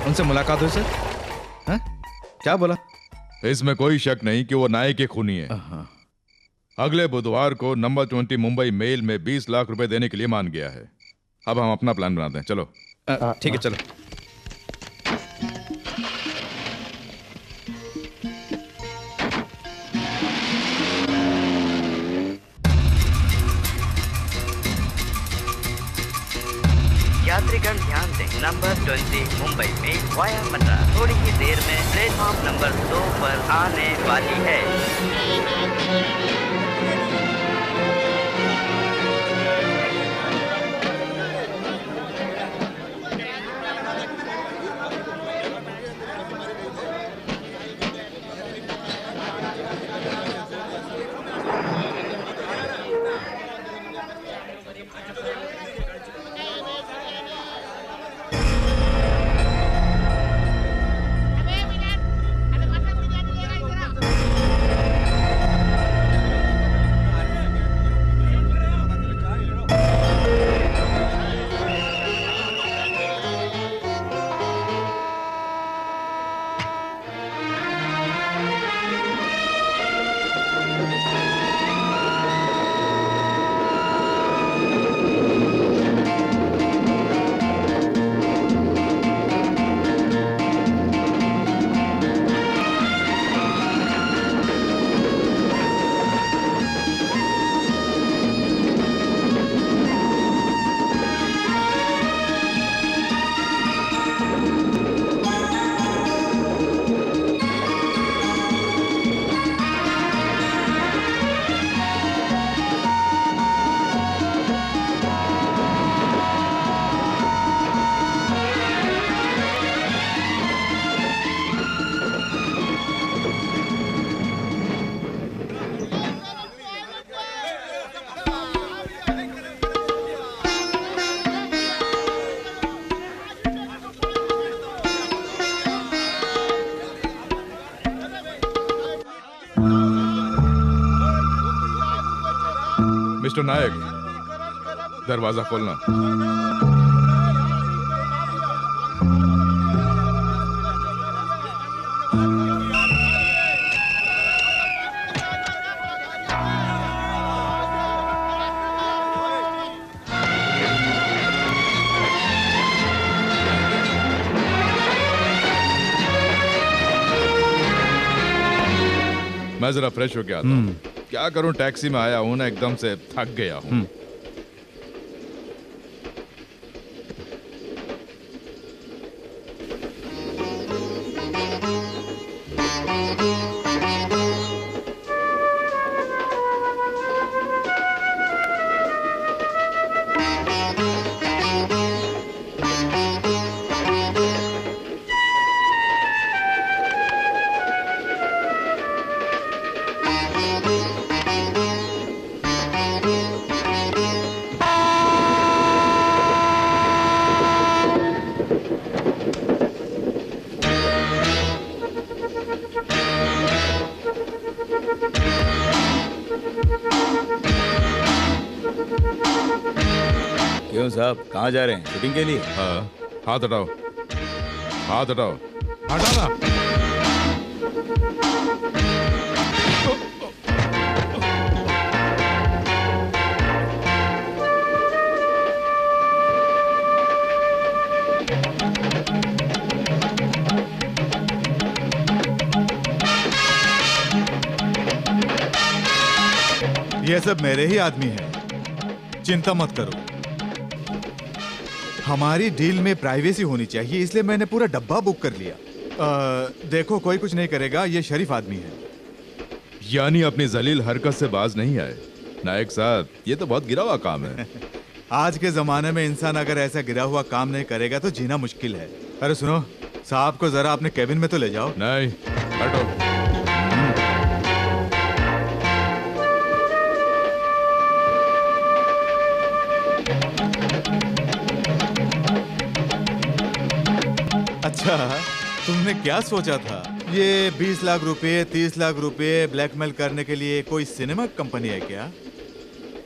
उनसे मुलाकात हुई सर? हाँ? क्या बोला? इसमें कोई शक नहीं कि वो नायक के खूनी है। अगले बुधवार को नंबर 20 मुंबई मेल में 20 लाख रुपए देने के लिए मान गया है। अब हम अपना प्लान बनाते हैं। चलो। ठीक है, चलो। यात्रीगण ध्यान दें, नंबर 20 मुंबई में वाया मद्रास थोड़ी ही देर में प्लेटफॉर्म नंबर 2 पर आने वाली है। मिस्टर नायक, दरवाजा खोलना। मैं जरा फ्रेश हो गया था। क्या करूं, टैक्सी में आया हूं ना, एकदम से थक गया हूं। क्यों साहब, कहाँ जा रहे हैं? शूटिंग के लिए? हाँ, हाथ हटाओ, हाथ हटाओ, हटाना। ये सब मेरे ही आदमी हैं, चिंता मत करो। हमारी डील में प्राइवेसी होनी चाहिए, इसलिए मैंने पूरा डब्बा बुक कर लिया। देखो, कोई कुछ नहीं करेगा, ये शरीफ आदमी है। यानी अपनी जलील हरकत से बाज नहीं आए। नायक साहब, ये तो बहुत गिरा हुआ काम है। आज के जमाने में इंसान अगर ऐसा गिरा हुआ काम नहीं करेगा तो जीना मुश्किल है। अरे सुनो, साहब को जरा अपने केबिन में तो ले जाओ। नहीं, हटो। अच्छा, तुमने क्या सोचा था? ये 20 लाख रुपए, 30 लाख रुपए ब्लैकमेल करने के लिए कोई सिनेमा कंपनी है क्या?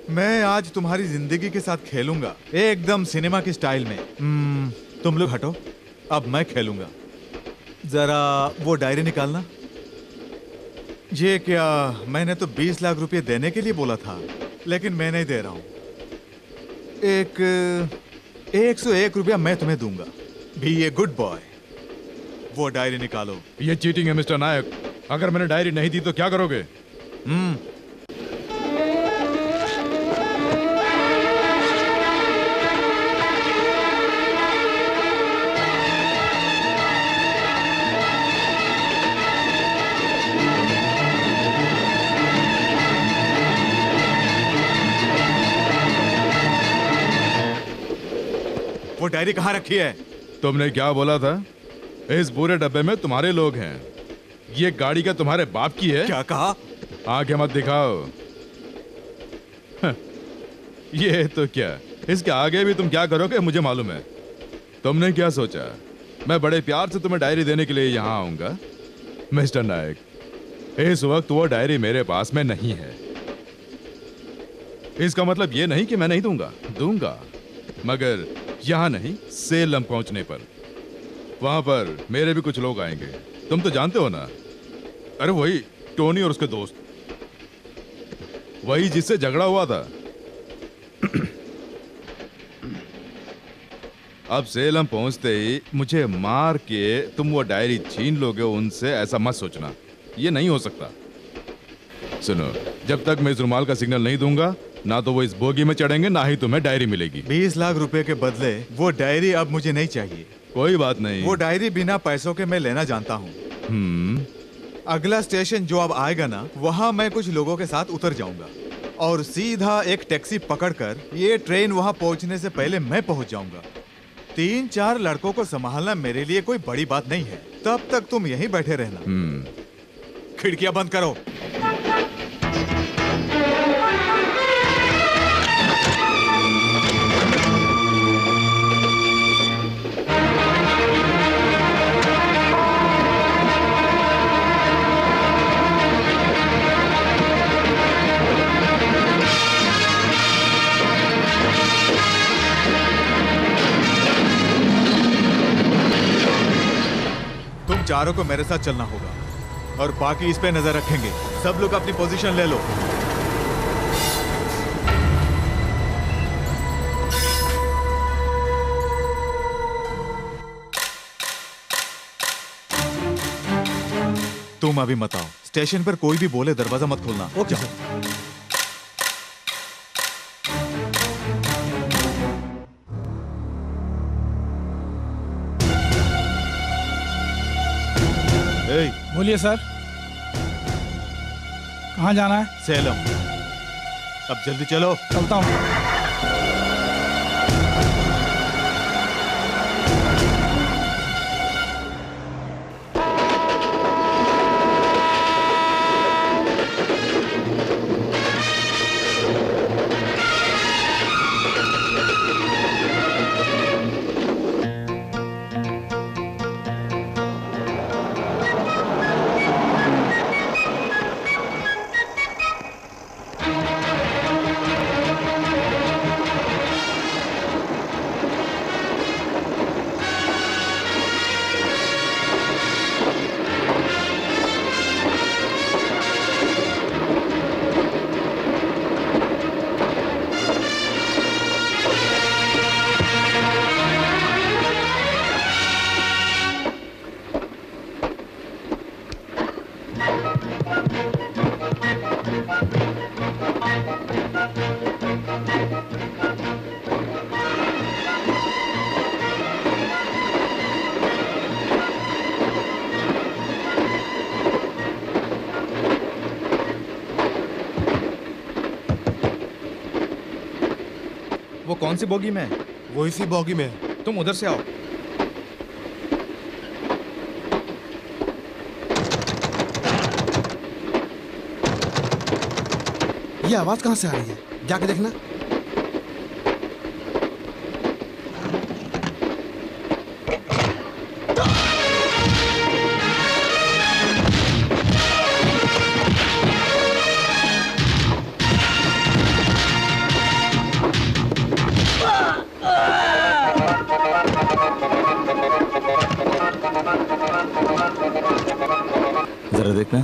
मैं आज तुम्हारी जिंदगी के साथ खेलूंगा, एकदम सिनेमा की स्टाइल में। तुम लोग हटो, अब मैं खेलूंगा। जरा वो डायरी निकालना। ये क्या, मैंने तो 20 लाख रुपए देने के लिए बोला था, लेकिन मैं नहीं दे रहा हूं। 101 रुपया मैं तुम्हें दूंगा। Be a good boy. वो डायरी निकालो। ये चीटिंग है मिस्टर नायक। अगर मैंने डायरी नहीं दी तो क्या करोगे? वो डायरी कहाँ रखी है? तुमने क्या बोला था? इस पूरे डब्बे में तुम्हारे लोग हैं। ये गाड़ी क्या तुम्हारे बाप की है? क्या कहा? आंखें मत दिखाओ। ये तो क्या, इसके आगे भी तुम क्या करोगे मुझे मालूम है। तुमने क्या सोचा मैं बड़े प्यार से तुम्हें डायरी देने के लिए यहाँ आऊंगा? मिस्टर नायक, इस वक्त वो डायरी मेरे पास में नहीं है। इसका मतलब ये नहीं कि मैं नहीं दूंगा, दूंगा, मगर यहां नहीं, सेलम पहुंचने पर। वहां पर मेरे भी कुछ लोग आएंगे, तुम तो जानते हो ना। अरे वही टोनी और उसके दोस्त, वही जिससे झगड़ा हुआ था। अब सेलम पहुंचते ही मुझे मार के तुम वो डायरी छीन लोगे उनसे, ऐसा मत सोचना, ये नहीं हो सकता। सुनो, जब तक मैं इस रुमाल का सिग्नल नहीं दूंगा, ना तो वो इस बोगी में चढ़ेंगे, ना ही तुम्हें डायरी मिलेगी। 20 लाख रुपए के बदले वो डायरी अब मुझे नहीं चाहिए। कोई बात नहीं, वो डायरी बिना पैसों के मैं लेना जानता हूँ। अगला स्टेशन जो अब आएगा ना, वहाँ मैं कुछ लोगों के साथ उतर जाऊंगा और सीधा एक टैक्सी पकड़कर ये ट्रेन वहाँ पहुँचने से पहले मैं पहुँच जाऊंगा। 3-4 लड़कों को संभालना मेरे लिए कोई बड़ी बात नहीं है। तब तक तुम यहीं बैठे रहना। खिड़कियां बंद करो। चारों को मेरे साथ चलना होगा और बाकी इस पे नजर रखेंगे। सब लोग अपनी पोजीशन ले लो। तुम अभी मत आओ। स्टेशन पर कोई भी बोले दरवाजा मत खोलना। Okay sir. बोलिए सर, कहाँ जाना है? सेलम। अब जल्दी चलो। चलता हूँ। वो कौन सी बोगी में है? वो इसी बोगी में। तुम उधर से आओ। ये आवाज कहाँ से आ रही है? जाके देखना। जरा देखना।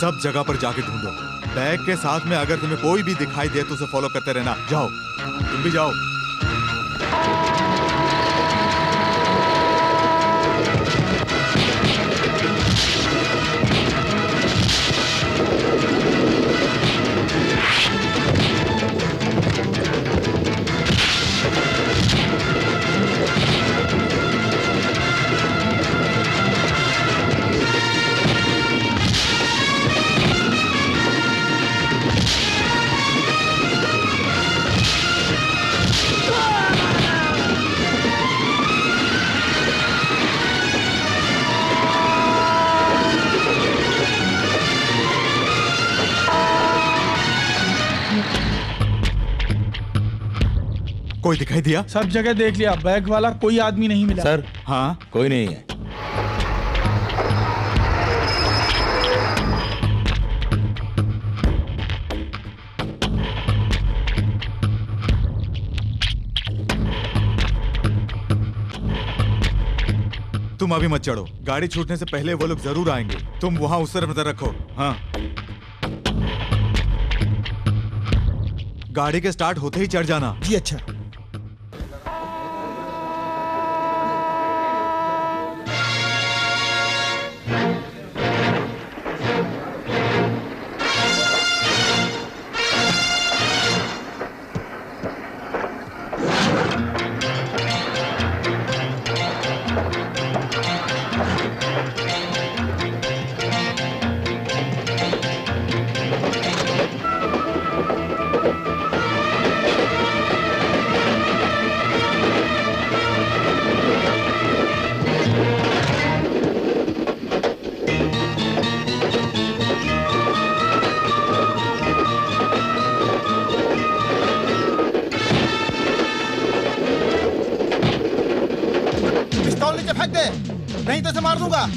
सब जगह पर जाके ढूंढो। बैग के साथ में अगर तुम्हें कोई भी दिखाई दे तो उसे फॉलो करते रहना। जाओ, तुम भी जाओ। कोई दिखाई दिया? सब जगह देख लिया, बैग वाला कोई आदमी नहीं मिला। सर, हाँ, कोई नहीं है। तुम अभी मत चढ़ो, गाड़ी छूटने से पहले वो लोग जरूर आएंगे। तुम वहां उस तरफ नजर रखो। हाँ, गाड़ी के स्टार्ट होते ही चढ़ जाना। जी अच्छा। पिस्तौल नीचे फेंक दे, नहीं तो इसे मार दूंगा।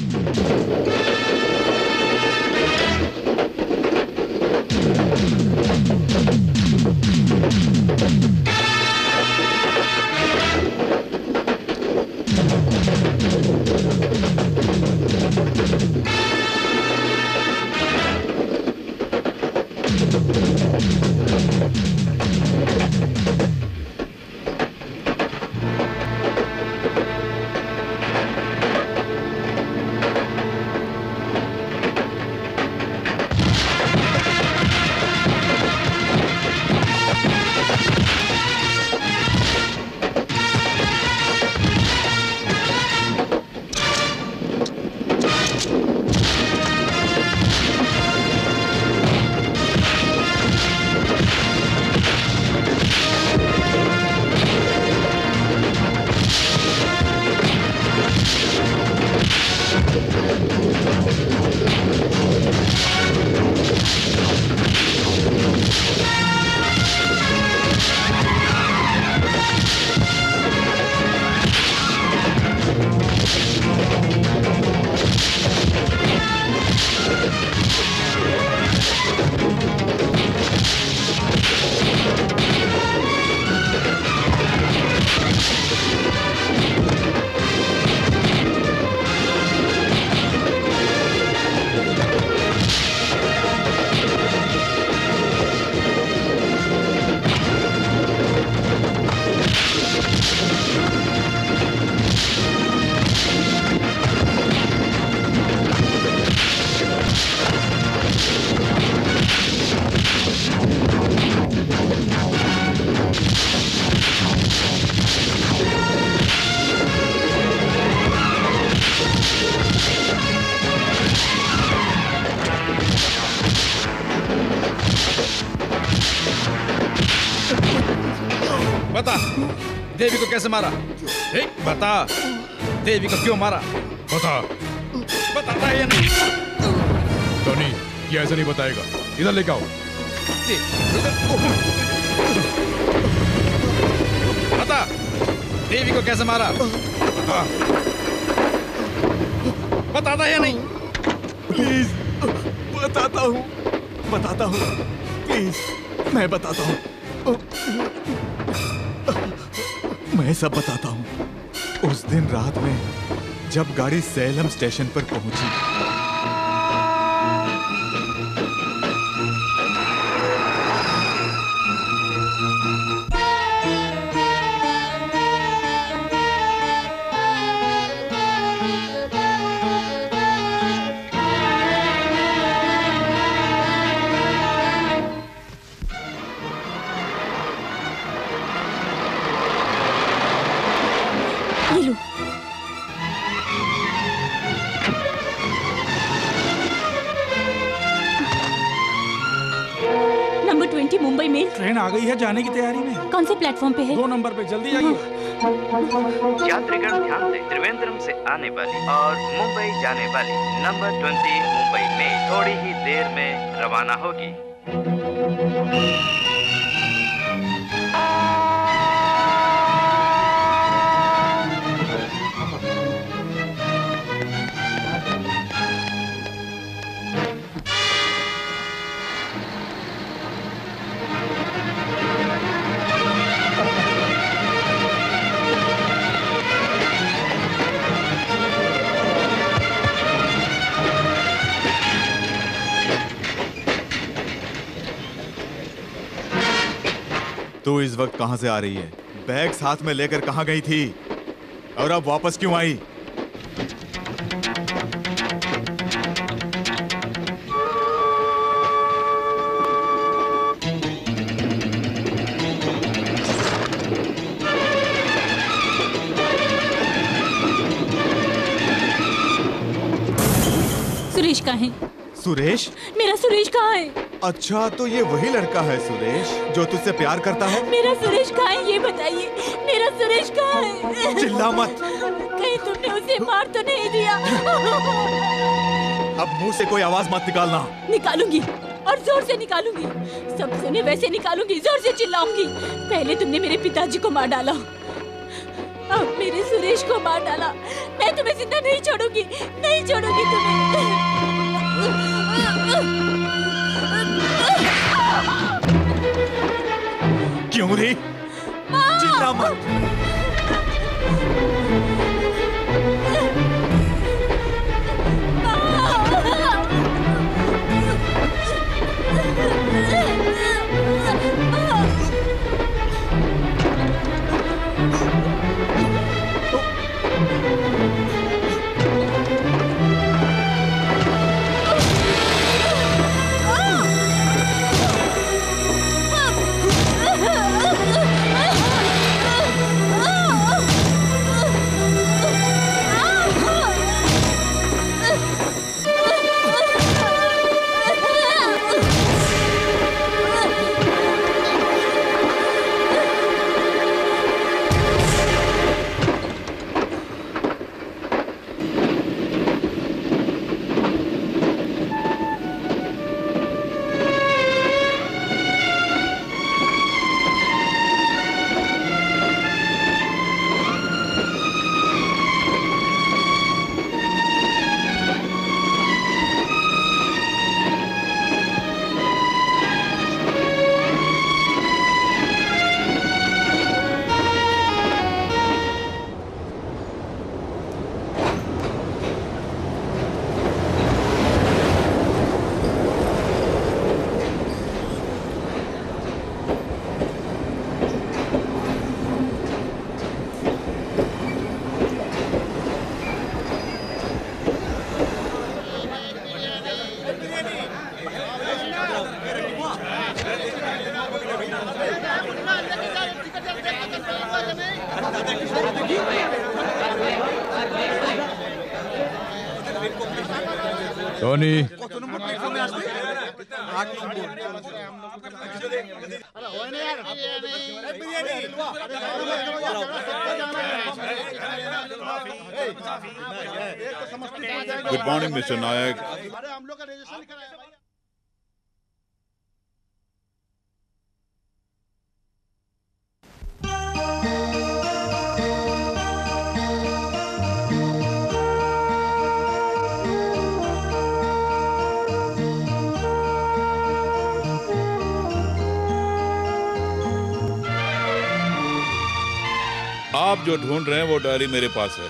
बता, देवी को कैसे मारा? एक बता, देवी को क्यों मारा? बता। बताता है या नहीं? टोनी, ये ऐसा नहीं बताएगा। इधर लेके आओ। बता, देवी को कैसे मारा? बता। बताता है या नहीं? प्लीज, बताता हूँ, प्लीज, मैं बताता हूँ, मैं सब बताता हूँ। उस दिन रात में जब गाड़ी सेलम स्टेशन पर पहुंची, मुंबई मेल। ट्रेन आ गई है, जाने की तैयारी में। कौन से प्लेटफॉर्म पे है? 2 नंबर पे, जल्दी जाइए। यात्रीगण ध्यान दें, त्रिवेंद्रम से आने वाली और मुंबई जाने वाली नंबर 20 मुंबई में थोड़ी ही देर में रवाना होगी। तू इस वक्त कहां से आ रही है? बैग साथ में लेकर कहां गई थी? और अब वापस क्यों आई? सुरेश कहाँ है? सुरेश? मेरा सुरेश कहाँ है? अच्छा, तो ये वही लड़का है सुरेश जो तुझसे प्यार करता है? मेरा सुरेश कहाँ है ये बताइए, मेरा सुरेश कहाँ है? चिल्ला मत। कहीं तुमने उसे मार तो नहीं दिया? अब मुंह से कोई आवाज मत निकालना। निकालूंगी और जोर से निकालूंगी, सब सुने वैसे निकालूंगी, जोर से चिल्लाऊंगी। पहले तुमने मेरे पिताजी को मार डाला, अब मेरे सुरेश को मार डाला। मैं तुम्हें जिंदा नहीं छोड़ूंगी, नहीं छोड़ूंगी तुम्हें। क्यों रे? चिल्ला मत। टोनी, गुड मॉर्निंग मिस्टर नायक। आप जो ढूंढ रहे हैं वो डायरी मेरे पास है।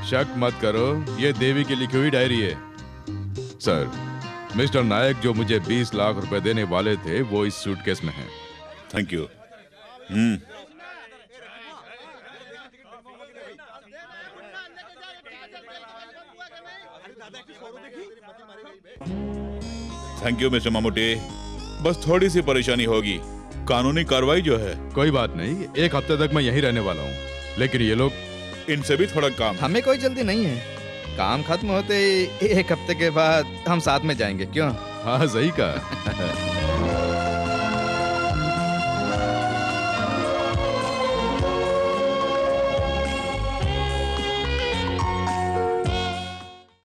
शक मत करो, ये देवी की लिखी हुई डायरी है। सर, मिस्टर नायक जो मुझे 20 लाख रुपए देने वाले थे वो इस सूटकेस में है। Thank you. Thank you mister Mammootty. बस थोड़ी सी परेशानी होगी, कानूनी कार्रवाई जो है। कोई बात नहीं, 1 हफ्ते तक मैं यहीं रहने वाला हूँ, लेकिन ये लोग, इनसे भी थोड़ा काम। हमें कोई जल्दी नहीं है, काम खत्म होते ही 1 हफ्ते के बाद हम साथ में जाएंगे। क्यों? हाँ, सही कहा।